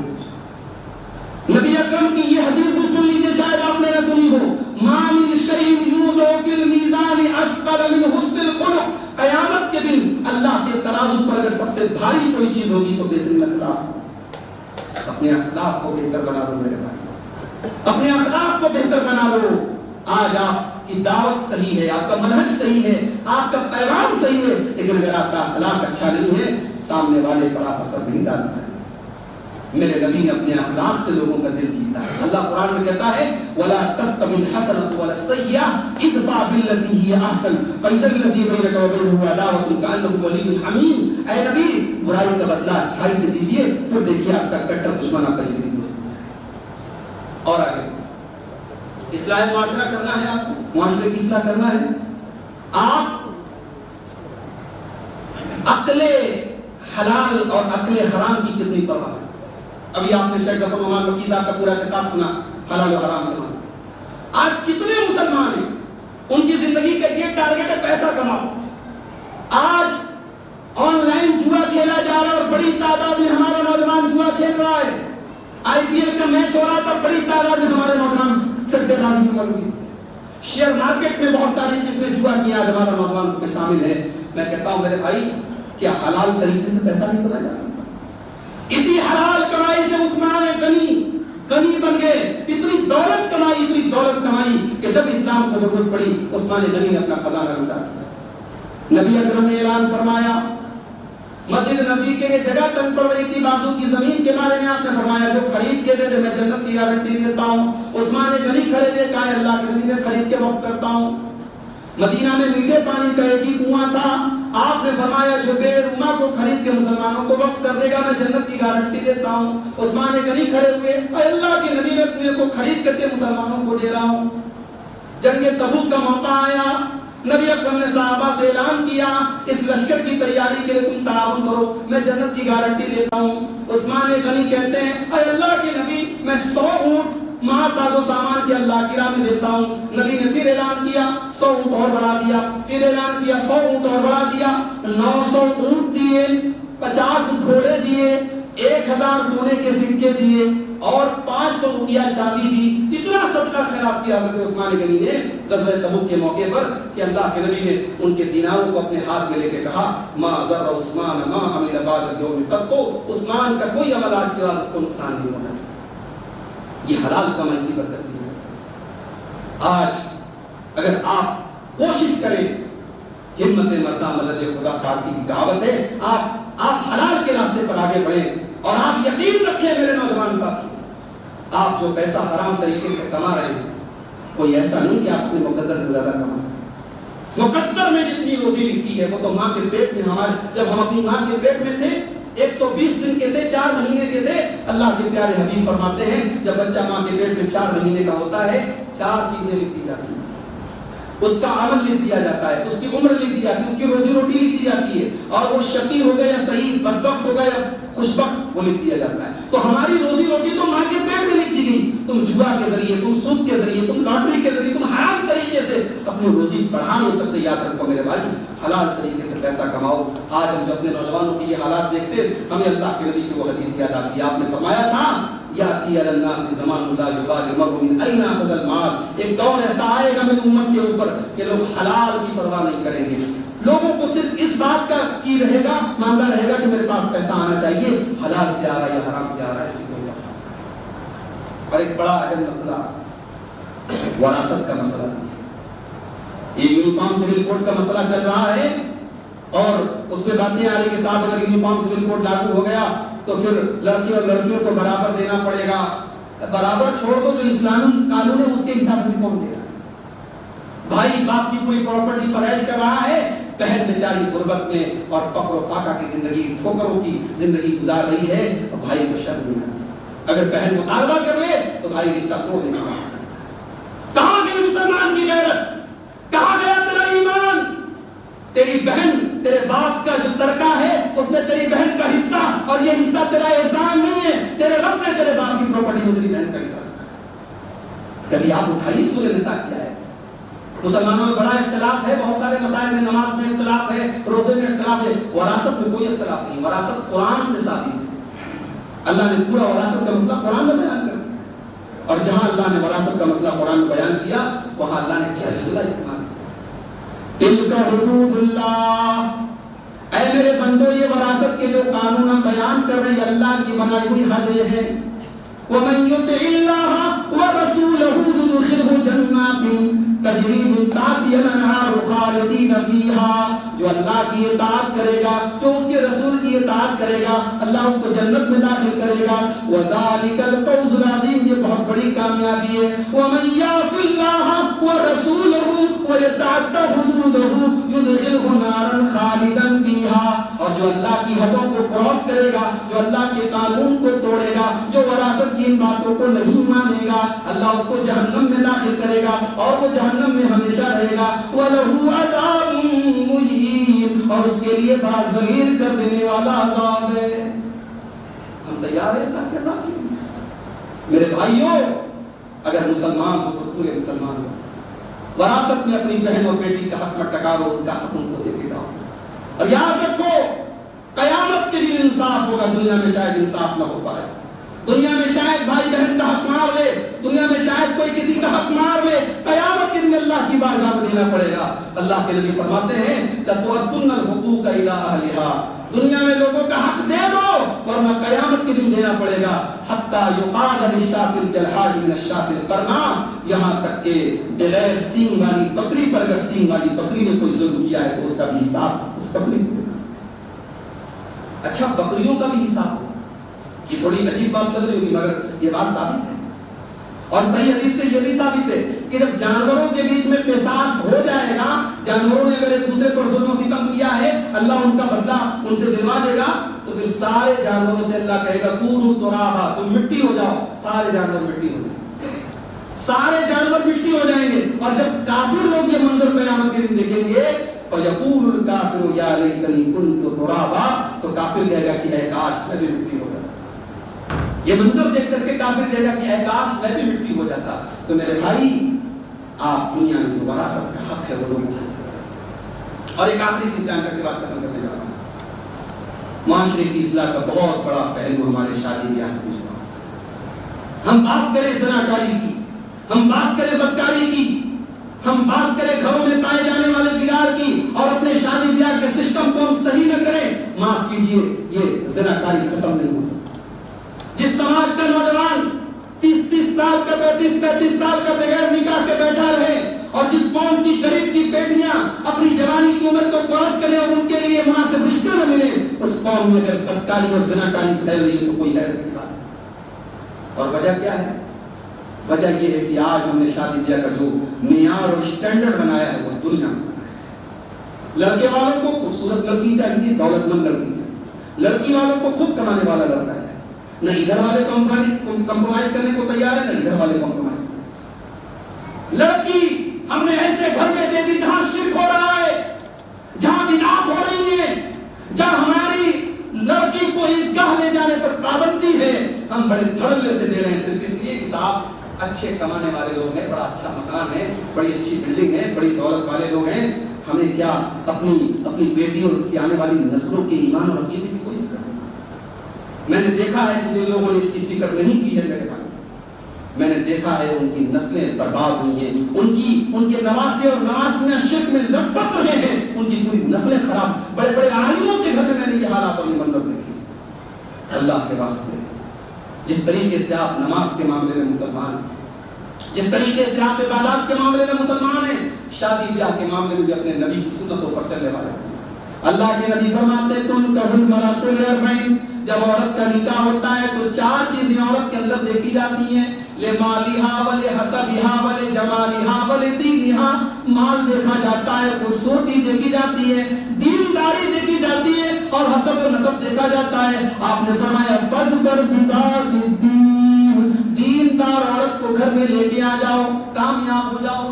نبی اکرم کی یہ حدیث بھی سن لیجیے، شاید آپ نے نہ سنی ہو، ما من شیء یوضع فی المیزان اثقل من حسن الخلق، قیامت کے دن اللہ کے ترازو پر اگر سب سے بھاری کوئی چیز ہوگی تو بہترین اخلاق۔ اپنے اخلاق کو بہتر بنا لو میرے بھائی، اپنے اخلاق کو بہتر بنا لو۔ آج آپ کی دعوت صحیح ہے، آپ کا منہج صحیح ہے، آپ کا پیغام صحیح ہے، لیکن اگر آپ کا اخلاق اچھا نہیں ہے سامنے والے پر آپ اثر نہیں ڈالتا ہے۔ میرے نبی نے اپنے اخلاق سے لوگوں کا دل جیتا ہے۔ اللہ قرآن میں کہتا ہے وَلَا تَسْتَوِي الْحَسَنَةُ وَلَا السَّيِّئَةُ ادْفَعْ بِالَّتِي هِيَ أَحْسَنُ فَإِذَا الَّذِي بَيْنَكَ وَبَيْنَهُ عَدَاوَةٌ كَأَنَّهُ وَلِيٌّ حَمِيمٌ، اے نبی برائی کا بدلہ اچھائی سے دیجئے، پھر دیکھیے آپ کا کٹر دشمن آپ کا جگری دوست ہے۔ اور آگے اصلاح معاشرہ کرنا ہے، آپ کو معاشرے کی اصلاح کرنا ہے، آپ عقل حلال اور عقل حرام کی کتنی پرواہ ہے۔ ابھی آپ نے شیخ ظفر نعمان مکی صاحب کا پورا کتاب سنا حلال و حرام کا نام۔ آج کتنے مسلمان ہیں ان کی زندگی کا یہ ٹارگٹ ہے پیسہ کماؤ۔ آج آن لائن جوا کھیلا جا رہا ہے اور بڑی تعداد میں ہمارا نوجوان جوا کھیل رہا ہے۔ آئی پی ایل کا میچ ہو رہا تھا، بڑی تعداد میں ہمارے نوجوان سٹے بازی میں ملوث تھے۔ شیئر مارکیٹ میں بہت ساری جس نے جوا کیا ہمارا نوجوان اس میں شامل ہے۔ میں کہتا ہوں میرے بھائی کیا حلال طریقے سے پیسہ نہیں کمایا جا سکتا؟ اسی حلال کمائی سے عثمان غنی بن گئے، اتنی دولت کمائی کہ جب اسلام کو ضرورت پڑی عثمان غنی نے اپنا خزانہ لوٹا دیا۔ نبی اکرم نے اعلان فرمایا، مسجد نبی کے جگہ تنگ پڑ رہی تھی بازو کی زمین کے بارے میں آپ نے فرمایا جو خرید کے دے میں جنت کی گارنٹی دیتا ہوں۔ عثمان غنی کھڑے لے کہا اللہ کے نبی میں خرید کے وقف کرتا ہوں۔ مدینہ میں میٹھے پانی کا ایک ہی کنواں تھا، آپ نے فرمایا جو بے رما کو خرید کے مسلمانوں کو وقف کر دے گا میں جنت کی گارنٹی دیتا ہوں۔ عثمان غنی کھڑے ہوئے اے اللہ کے نبی میں تمہیں کو خرید کر کے مسلمانوں کو دے رہا ہوں۔ جنگ تبوک کا موقع آیا، نبی اکرم نے صحابہ سے اعلان کیا اس لشکر کی تیاری کے لیے تم تعاون کرو، میں جنت کی گارنٹی دیتا ہوں۔ عثمان غنی کہتے ہیں اے اللہ کے نبی میں 100 اونٹ ماں ساز و سامان کے اللہ کی راہ میں دیتا ہوں۔ نبی نے پھر اعلان کیا 100 اونٹ اور بڑھا دیا، پھر اعلان کیا 100 اونٹ اور بڑھا دیا، 900 اونٹ دیے، 50 گھوڑے دیے، 1000 سونے کے سکے دیے اور 500 روپیہ چاندی دی۔ اتنا صدقہ خیرات کیا حضرت عثمان غنی نے غزوہ تبوک کے موقع پر کہ اللہ کے نبی نے ان کے دیناروں کو اپنے ہاتھ میں لے کے کہا ما ضر عثمان ما عمل بعد اليوم تب کو عثمان کا کوئی عمل آج کے بعد اس کو نقصان نہیں پہنچا سکتا۔ یہ حلال کمائی کی برکت ہے۔ آج اگر آپ کوشش کریں، ہمت مردہ مدد خدا فارسی کی کہاوت ہے، آپ حلال کے راستے پر آگے بڑھیں اور آپ یقین رکھیں میرے نوجوان ساتھی، آپ جو پیسہ حرام طریقے سے کما رہے ہیں کوئی ایسا نہیں کہ آپ اپنے مقدر سے زیادہ کمائیں۔ مقدر میں جتنی روزی لکھی ہے وہ تو ماں کے پیٹ میں جب ہم اپنی ماں کے پیٹ میں تھے 120 دن کے تھے، 4 مہینے کے تھے، اللہ کے پیارے حبیب فرماتے ہیں جب بچہ ماں کے پیٹ میں 4 مہینے کا ہوتا ہے 4 چیزیں لکھی جاتی ہیں۔ اس کا عمل لکھ دیا جاتا ہے، اس کی عمر لکھ دی جاتی ہے، اس کی روزی روٹی لکھ دی جاتی ہے، اور وہ شقی ہو گیا یا سعید، بدبخت ہو گیا یا خوشبخت، وہ لکھ دیا جاتا ہے۔ تو ہماری روزی روٹی تو ماں کے پیٹ میں لکھ دی گئی، تم جوا کے ذریعے، تم سود کے ذریعے، تم لاٹری کے ذریعے، تم حرام طریقے سے اپنی روزی بڑھا نہیں سکتے۔ یاد رکھو میرے بھائی، حلال طریقے سے پیسہ کماؤ۔ آج ہم جو اپنے نوجوانوں کی یہ حالات دیکھتے، ہمیں اللہ کے نبی کی وہ حدیث یاد آتی ہے۔ آپ نے فرمایا تھا یاتی علی الناس زمان لا یبالی المرء من این اخذ المال، ایک دور ایسا آئے گا میری امت کے اوپر کہ لوگ حلال کی پرواہ نہیں کریں گے، لوگوں کو صرف اس بات کا کی رہے گا، معاملہ رہے گا کہ میرے پاس پیسہ آنا چاہیے، حلال سے آ رہا ہے یا حرام سے آ رہا ہے اس کی کوئی پرواہ نہیں۔ اور ایک بڑا اہم مسئلہ وراثت کا مسئلہ ہے۔ یہ یونیفارم سول کوڈ کا مسئلہ چل رہا ہے اور اس میں باتیں آ رہی کہ صاحب اگر یونیفارم سول کوڈ لاگو ہو گیا تو پھر لڑکی اور لڑکیوں کو برابر دینا پڑے گا۔ برابر چھوڑ دو، جو اسلامی قانون ہے اس کے حساب سے کون دے رہا ہے؟ بھائی باپ کی پوری پراپرٹی پر عیش کر رہا ہے، بہن بیچاری غربت میں اور فقر و فاقہ کی زندگی، ٹھوکروں کی زندگی گزار رہی ہے، اور بھائی کو شرم نہیں آتی۔ اگر بہن مطالبہ کر لے تو بھائی رشتہ توڑ دے گا۔ کہاں گئی مسلمان کی غیرت؟ کہاں گیا تیرا ایمان؟ تیری بہن تیرے باپ کا جو ترکہ ہے اس میں تیری بہن کا حصہ، اور یہ حصہ تیرا احسان نہیں ہے، تیرے رب نے تیرے باپ کی پراپرٹی میں تیری بہن کا حصہ رکھا۔ کبھی آپ اٹھائیے سورہ نساء کی آیت۔ مسلمانوں میں بڑا اختلاف ہے، بہت سارے مسائل میں، نماز میں اختلاف ہے، روزے میں اختلاف ہے، وراثت میں کوئی اختلاف نہیں۔ وراثت قرآن سے ثابت ہے، اللہ نے پورا وراثت کا مسئلہ قرآن میں بیان کر دیا، اور جہاں اللہ نے وراثت کا مسئلہ قرآن میں بیان کیا وہاں اللہ نے کیا جملہ استعمال کیا، تلک حدود اللہ، اے میرے بندو یہ وراثت کے جو قانون ہم بیان کر رہے ہیں اللہ کی بنائی ہوئی حدیں ہیں۔ وَمَن يُطِعِ اللَّهَ وَرَسُولَهُ يُدْخِلْهُ جَنَّاتٍ تجری من تحتها الانہار خالدین فیہا، جو اللہ کی اطاعت کرے گا، جو اس کے رسول کی اطاعت کرے گا، اللہ اس کو جنت میں داخل کرے گا۔ وَذَلِكَ الْفَوْزُ الْعَظِيمُ، یہ بہت بڑی کامیابی ہے۔ وَمَن يَعْصِ اللَّهَ وَرَسُولَهُ وَيَتَعَدَّ حُدُودَهُ يُدْخِلْهُ نَارًا خَالِدًا فِيهَا، اور جو اللہ کی حدوں کو کراس کرے گا، جو اللہ کے قانون کو توڑے گا، جو وراثت کی ان باتوں کو نہیں مانے گا، اللہ اس کو جہنم میں داخل کرے گا اور وہ جہنم میں ہمیشہ رہے گا۔ وَلَهُ عَذَابٌ مُّهِينٌ، اور اس کے لیے بڑا ذلیل کر دینے والا عذاب ہے۔ ہم تیار ہیں اللہ کے عذاب کے لیے؟ میرے بھائیوں، اگر مسلمان ہو تو پورے مسلمان ہو، وراثت میں اپنی بہن اور بیٹی کا حق مت ٹکارو، ان کا حق ان کو دیتے جاؤ، اور یاد رکھو قیامت کے دن انصاف ہوگا۔ دنیا میں شاید انصاف نہ ہو پائے، دنیا میں شاید بھائی بہن کا حق مار لے، دنیا میں شاید کوئی کسی کا حق مار لے، قیامت کے دن اللہ کی بارگاہ میں دینا پڑے گا۔ اللہ کے نبی فرماتے ہیں لَتُؤَدُّنَّ الْحُقُوقَ إِلَىٰ أَهْلِهَا، دنیا میں لوگوں کا حق دے دو ورنہ قیامت کے دن دینا پڑے گا۔ حَتَّى يُقَادَ لِلشَّاةِ الْجَلْحَاءِ مِنَ الشَّاةِ الْقَرْنَاءِ، یہاں تک کہ بغیر سینگ والی بکری پر اگر سینگ والی بکری نے کوئی ظلم کیا ہے تو اس کا بھی حساب اس بکری کو دینا۔ اچھا بکریوں کا بھی حساب ہو، یہ تھوڑی عجیب بات لگ رہی ہوگی مگر یہ بات ثابت ہے، اور صحیح حدیث سے یہ بھی ثابت ہے کہ جب جانوروں کے بیچ میں قصاص ہو جائے گا، جانوروں نے اگر ایک دوسرے پر ظلم و ستم کیا ہے، اللہ ان کا بدلہ ان سے دلوا دے گا، تو پھر سارے جانوروں سے اللہ کہے گا کونوا ترابا، تم مٹی ہو جاؤ، سارے جانور مٹی ہو جائیں گے، سارے جانور مٹی ہو جائیں گے۔ اور جب کافر لوگ یہ منظر قیامت کے دن دیکھیں گے فَيَقُولُ الْكَافِرُ يَا لَيْتَنِي كُنتُ تُرَابًا، تو کافر کہے گا کہ اے کاش میں بھی مٹی ہو جاتا۔ یہ منظر دیکھ کر کے کافر کہے گا کہ اے کاش میں بھی مٹی ہو جاتا۔ تو میرے بھائی، آپ دنیا میں جو وراثت کا حق ہے وہ لوگ نہیں کرتے۔ اور ایک آخری چیز بیان کر کے بات ختم کرنے جا رہا ہوں، معاشرے کی اصلاح کا بہت بڑا پہلو ہمارے شادی بیاہ سے جڑا ہے۔ ہم بات کریں زناکاری کی، ہم بات کریں بدکاری کی، ہم بات کریں گھروں میں پائے جانے والے بگاڑ کی، اور اپنے شادی بیاہ کے سسٹم کو ہم صحیح نہ کریں، معاف کیجئے یہ زناکاری ختم نہیں ہو سکتی۔ جس سماج کا نوجوان 30 سال کا 35 سال کا بغیر نکاح کے بیٹھا رہے، اور جس قوم کی غریب کی بیٹیاں اپنی جوانی کی عمر کو کراس کریں اور ان کے لیے مناسب رشتے نہ ملے، اس قوم میں اگر بدکاری اور زناکاری پھیل رہی ہے تو کوئی حیرت کی بات نہیں۔ اور وجہ کیا ہے؟ وجہ یہ ہے کہ آج ہم نے شادی بیاہ کا جو معیار اور اسٹینڈرڈ بنایا ہے وہ دنیا میں، لڑکے والوں کو خوبصورت لڑکی چاہیے، دولت مند لڑکی چاہیے، لڑکی والوں کو خود کمانے والا لڑکا چاہیے، نہ ادھر والے کمپرومائز کرنے کو تیار ہے نہ ادھر والے کمپرومائز کرنے۔ لڑکی ہم نے ایسے گھر میں دے دی جہاں شرک ہو رہا ہے، جہاں بدعات ہو رہی ہیں، جہاں ہماری لڑکی کو عیدگاہ لے جانے پر پابندی ہے، ہم بڑے دھڑلے سے دے رہے ہیں صرف اس لیے کہ صاحب اچھے کمانے والے لوگ ہیں، بڑا اچھا مکان ہے، بڑی اچھی بلڈنگ ہے، بڑی دولت والے لوگ ہیں، ہمیں کیا اپنی بیٹی اور اس کی آنے والی نسلوں کے ایمان اور عقیدے کی کوئی فکر نہیں۔ میں نے دیکھا ہے کہ جن لوگوں نے اس کی فکر نہیں کی ہے میرے بھائی، میں نے دیکھا ہے ان کی نسلیں برباد ہوئی ہیں، ان کے نواسے اور نواسیاں شرک میں لپٹ رہے ہیں، ان کی پوری نسلیں خراب۔ بڑے بڑے عالموں کے گھر میں نے یہ حالات اور یہ منظر دیکھے۔ اللہ کے واسطے جس طریقے سے آپ نماز کے معاملے میں مسلمان ہیں، جس طریقے سے آپ عبادات کے معاملے میں مسلمان ہیں، شادی بیاہ کے معاملے میں بھی اپنے نبی کی سنتوں پر چلنے والے ہیں۔ اللہ کے نبی فرماتے ہیں تنکح المرأۃ لأربع، جب عورت کا نکاح ہوتا ہے تو 4 چیزیں عورت کے اندر دیکھی جاتی ہیں، لمالها ولحسبها ولجمالها ولدینها، مال دیکھا جاتا ہے، خوبصورتی دیکھی جاتی ہے، دینداری دیکھی جاتی ہے، اور حسب و نسب دیکھا جاتا ہے۔ آپ نے فرمایا فاظفر بذات الدین، دیندار عورت کو گھر میں لے کے آ جاؤ، کامیاب ہو جاؤ۔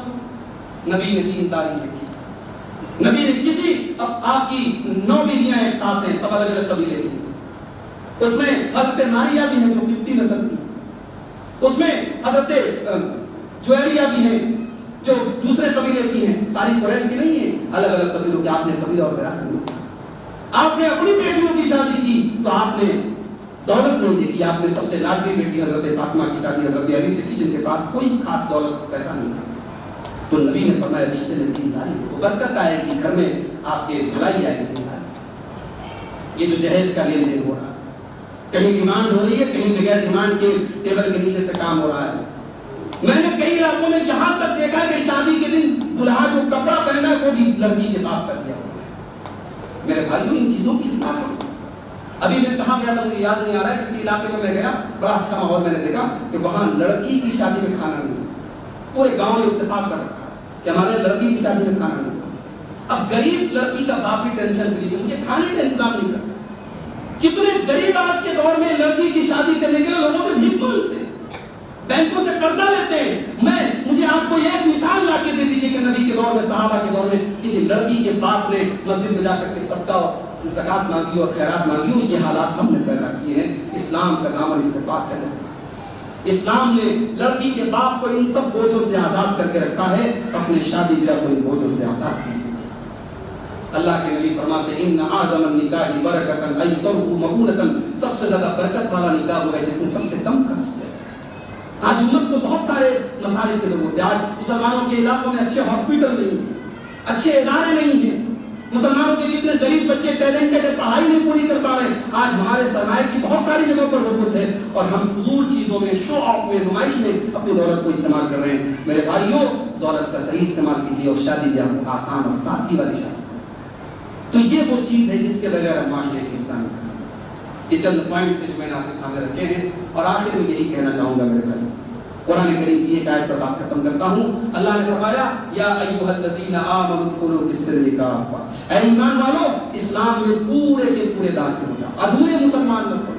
نبی نے دینداری دیکھی، نبی نے کسی آپ کی 9 بیویاں ایک ساتھ ہیں، سب الگ الگ قبیلے کی، اس میں حضرت ماریہ بھی ہیں جو قبطی نسل کی، اس میں حضرت جویریہ بھی ہیں جو دوسرے قبیلے کی ہیں، ساری قریش کی نہیں ہیں، الگ الگ قبیلوں کی۔ آپ نے قبیلہ اور آپ نے اپنی بیٹیوں کی شادی کی تو آپ نے دولت نہیں دیکھی، آپ نے سب سے لاڈلی بیٹی حضرت فاطمہ کی شادی حضرت علی سے کی جن کے پاس کوئی خاص دولت پیسہ نہیں تھا۔ تو نبی نے فرمایا رشتے میں دینداری دیکھو، برکت آئے گی گھر میں، آپ کے بھلائی آئے گی دینداری۔ یہ جو جہیز کا لین دین ہو رہا ہے، کہیں ڈیمانڈ ہو رہی ہے، کہیں بغیر ڈیمانڈ کے ٹیبل کے نیچے سے کام ہو رہا ہے۔ میں نے کئی علاقوں میں یہاں تک دیکھا ہے کہ شادی کے دن دلہا جو کپڑا پہنا ہے وہ بھی لڑکی کے باپ کر دیا۔ میرے بھائیوں ان چیزوں کی اصلاح کرو۔ ابھی میں کہاں گیا تھا مجھے یاد نہیں آ رہا ہے، کسی علاقے میں گیا، بڑا اچھا ماحول میں نے دیکھا کہ وہاں لڑکی کی شادی میں کھانا نہیں، پورے گاؤں نے اتفاق کر رکھا کہ ہمارے لڑکی کی شادی میں کھانا نہیں۔ اب غریب لڑکی کا باپ بھی ٹینشن فری ہے، مجھے کھانے کا انتظام نہیں کرتا۔ کتنے غریب آج کے دور میں لڑکی کی شادی کرنے کے لیے لوگوں سے بھیک مانگتے ہیں، بینکوں سے قرضہ لیتے ہیں۔ مجھے آپ کو ایک مثال لا کے دے دیجیے کہ نبی کے دور میں، صحابہ کے دور میں کسی لڑکی کے باپ نے مسجد میں جا کر کے صدقہ اور زکات مانگی اور خیرات مانگی ہو۔ یہ حالات ہم نے پیدا کیے ہیں۔ اسلام کا دامن اس سے پاک ہے۔ اسلام نے لڑکی کے باپ کو ان سب بوجھوں سے آزاد کر کے رکھا ہے، اپنے شادی بیاہ کو ان بوجھوں سے آزاد کیجیے۔ اللہ کے نبی فرماتے ہیں ان اعظم النکاح برکۃ ایسرہ مؤونۃ، سب سے زیادہ برکت والا نکاح وہ ہے جس میں سب سے کم خرچ کیا۔ آج امت کو بہت سارے مسائل کی ضرورت ہے۔ آج مسلمانوں کے علاقوں میں اچھے ہاسپٹل نہیں ہیں، اچھے ادارے نہیں ہیں، مسلمانوں کے کتنے غریب بچے ٹیلنٹڈ ہے، پڑھائی نہیں پوری کر پا رہے ہیں۔ آج ہمارے سرمایہ کی بہت ساری جگہوں پر ضرورت ہے اور ہم فضول چیزوں میں، شو آف میں، نمائش میں اپنی دولت کو استعمال کر رہے ہیں۔ میرے بھائیوں، دولت کا صحیح استعمال کیجیے اور شادی بیاہ کو آسان اور سادگی والی شادی۔ تو یہ وہ چیز ہے جس کے بغیر ہم معاشرے کی اصلاح نہیں کر سکتے۔ یہ چند پوائنٹ تھے جو میں نے آپ کے سامنے رکھے ہیں، اور آخر میں یہی کہنا چاہوں گا میرے بھائی، قرآن کریم کی ایک آیت پر بات ختم کرتا ہوں۔ اللہ نے فرمایا یا ایھا الذین آمنوا ادخلوا فی السلم کافہ، اے ایمان والو اسلام میں پورے کے پورے داخل ہو جاؤ، ادھورے مسلمان نہ بنو،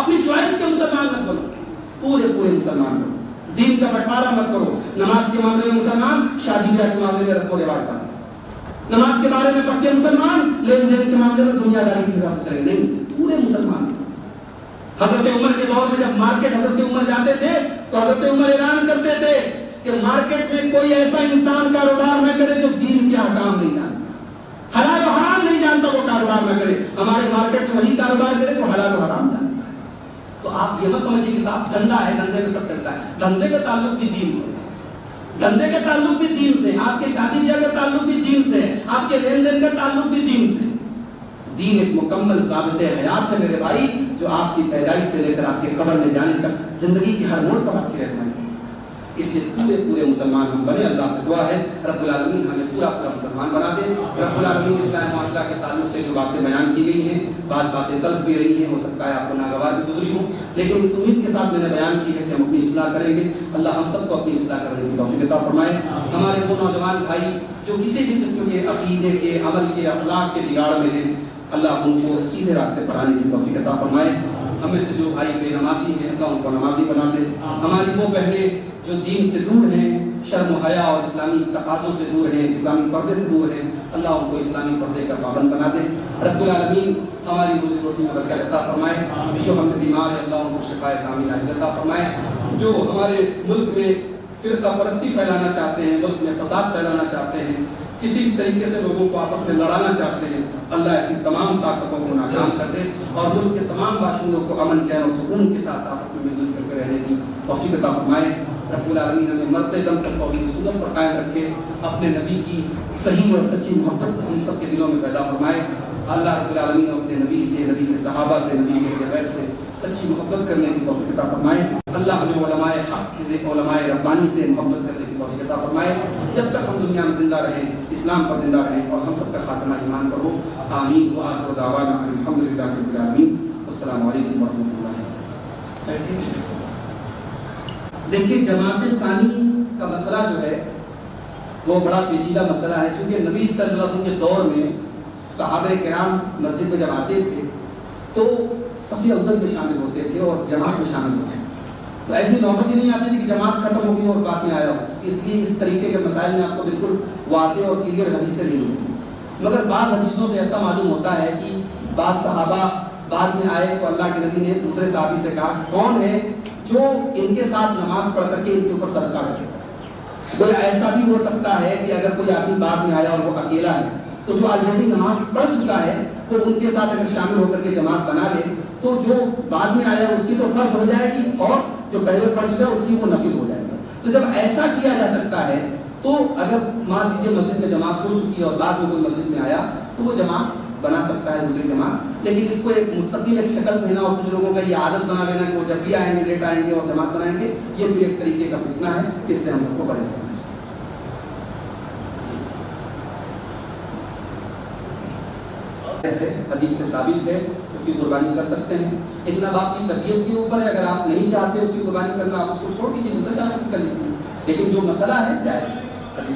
اپنی چوائس کے مسلمان نہ بنو، پورے مسلمان بنو، دین کا بٹوارا مت کرو۔ نماز کے معاملے میں مسلمان، شادی بیاہ کے معاملے میں رسم و رواج کا، نماز کے بارے میں پکے مسلمان، لین دین کے معاملے میں دنیا داری کے حساب سے چلے نہیں، پورے مسلمان۔ حضرت عمر کے دور میں جب مارکیٹ حضرت عمر جاتے تھے تو حضرت عمر اعلان کرتے تھے کہ مارکیٹ میں کوئی ایسا انسان کاروبار نہ کرے جو دین کے احکام نہیں جانتا، حلال و حرام نہیں جانتا، وہ کاروبار نہ کرے۔ ہمارے مارکیٹ میں وہی کاروبار کرے جو حلال و حرام جانتا ہے۔ تو آپ یہ مت سمجھیے کہ صاحب دھندا ہے، دھندے میں سب چلتا ہے۔ دھندے کا تعلق بھی دین سے، دھندے کا تعلق بھی دین سے، آپ کے شادی بیاہ کا تعلق بھی دین سے، آپ کے لین دین کا تعلق بھی دین سے۔ دین ایک مکمل ضابطۂ حیات ہے میرے بھائی، جو آپ کی پیدائش سے لے کر آپ کے قبر میں جانے تک زندگی کی ہر موڑ پر آپ کے رہنا ہے۔ اس لیے پورے مسلمان ہم بنے۔ اللہ سے دعا ہے رب العالمین ہمیں پورا مسلمان بنا دے۔ رب العالمین اسلام معاشرہ کے تعلق سے جو باتیں بیان کی گئی ہیں، بعض باتیں تلخ بھی رہی ہیں، ہو سکتا ہے آپ کو ناگوار بھی گزری ہوں، لیکن اس امید کے ساتھ میں نے بیان کی ہے کہ ہم اپنی اصلاح کریں گے۔ اللہ ہم سب کو اپنی اصلاح کرنے کی توفیق عطا فرمائے۔ ہمارے وہ نوجوان بھائی جو کسی بھی قسم کے عقیدے کے، عمل کے، اخلاق کے بگاڑ میں ہیں، اللہ ان کو سیدھے راستے پر آنے کی توفیق عطا فرمائے۔ ہمیں سے جو بھائی بے نمازی ہیں اللہ ان کو نمازی بنا دے۔ ہماری وہ بہنیں جو دین سے دور ہیں، شرم و حیا اور اسلامی تقاضوں سے دور ہیں، اسلامی پردے سے دور ہیں، اللہ ان کو اسلامی پردے کا پابند بنا دے۔ رب العالمین ہماری روزی روٹی میں برکت عطا فرمائے، جو ہم سے بیمار ہے اللہ ان کو شفائے کاملہ عطا فرمائے، جو ہمارے ملک میں فرقہ پرستی پھیلانا چاہتے ہیں، ملک میں فساد پھیلانا چاہتے ہیں، کسی بھی طریقے سے لوگوں کو آپس میں لڑانا چاہتے ہیں، اللہ ایسی تمام طاقتوں کو ناکام کر دے اور ملک کے تمام باشندوں کو امن چین اور سکون کے ساتھ آپس میں مل جل کر کے رہنے کی توفیق عطا فرمائے۔ رب العالمین ہمیں مرتے دم تک توحید و سنت پر قائم رکھے، اپنے نبی کی صحیح اور سچی محبت ہم سب کے دلوں میں پیدا فرمائے۔ اللہ رب العالمین اپنے نبی سے، نبی کے صحابہ سے، نبی کے غیر سے سچی محبت کرنے کی توفیق عطا فرمائے۔ اللہ ہمیں علماء حق سے، علماء ربانی سے محبت کرنے کی توفیق عطا فرمائے۔ جب تک ہم دنیا میں زندہ رہیں، اسلام پر زندہ رہیں اور ہم سب کا خاتمہ ایمان پر ہو، آمین۔ وآخر دعوانا الحمدللہ رب العالمین۔ السلام علیکم ورحمۃ اللہ۔ دیکھیے جماعت ثانی کا مسئلہ جو ہے وہ بڑا پیچیدہ مسئلہ ہے، چونکہ نبی صلی اللہ علیہ وسلم کے دور میں صحابہ کرام مسجد میں جب آتے تھے تو صف اول میں شامل ہوتے تھے اور جماعت میں شامل ہوتے تھے، تو ایسی نوبت ہی نہیں آتی تھی کہ جماعت ختم ہو گئی اور بعد میں آیا ہو۔ اس لیے اس طریقے کے مسائل میں آپ کو بالکل واضح اور کلیئر حدیثیں نہیں ملتی، مگر بعض حدیثوں سے ایسا معلوم ہوتا ہے کہ بعض صحابہ بعد میں آئے تو اللہ کے نبی نے دوسرے صحابی سے کہا کون ہے جو ان کے ساتھ نماز پڑھ کر کے ان کے اوپر صدقہ کرے۔ کوئی ایسا بھی ہو سکتا ہے کہ اگر کوئی آدمی بعد میں آیا اور وہ اکیلا ہے تو جو آلریڈی نماز پڑھ چکا ہے وہ ان کے ساتھ اگر شامل ہو کر کے جماعت بنا لے تو جو بعد میں آیا اس کی تو فرض ہو جائے گی اور جو پہلے پڑھ چکا ہے اس کی وہ نفل ہو جائے گی۔ تو جب ایسا کیا جا سکتا ہے تو اگر مان لیجیے مسجد میں جماعت ہو چکی ہے اور بعد میں کوئی مسجد میں آیا تو وہ جماعت بنا سکتا ہے دوسری جماعت، لیکن اس کو ایک مستقل ایک شکل دینا اور کچھ لوگوں کا یہ عادت بنا لینا کہ وہ جب بھی آئیں گے لیٹ آئیں گے اور جماعت بنائیں گے، یہ پھر ایک طریقے کا فتنہ ہے، اس سے ہم سب کو پرہیز کرنا چاہیے۔ ایسے حدیث سے ثابت ہے اس کی قربانی کر سکتے ہیں، لیکن اب آپ کی طبیعت کے اوپر ہے، اگر آپ نہیں چاہتے اس کی قربانی کرنا آپ اس کو چھوڑ دیجیے، دوسرے جانور کی کر لیجیے، لیکن جو مسئلہ ہے جائز ہے۔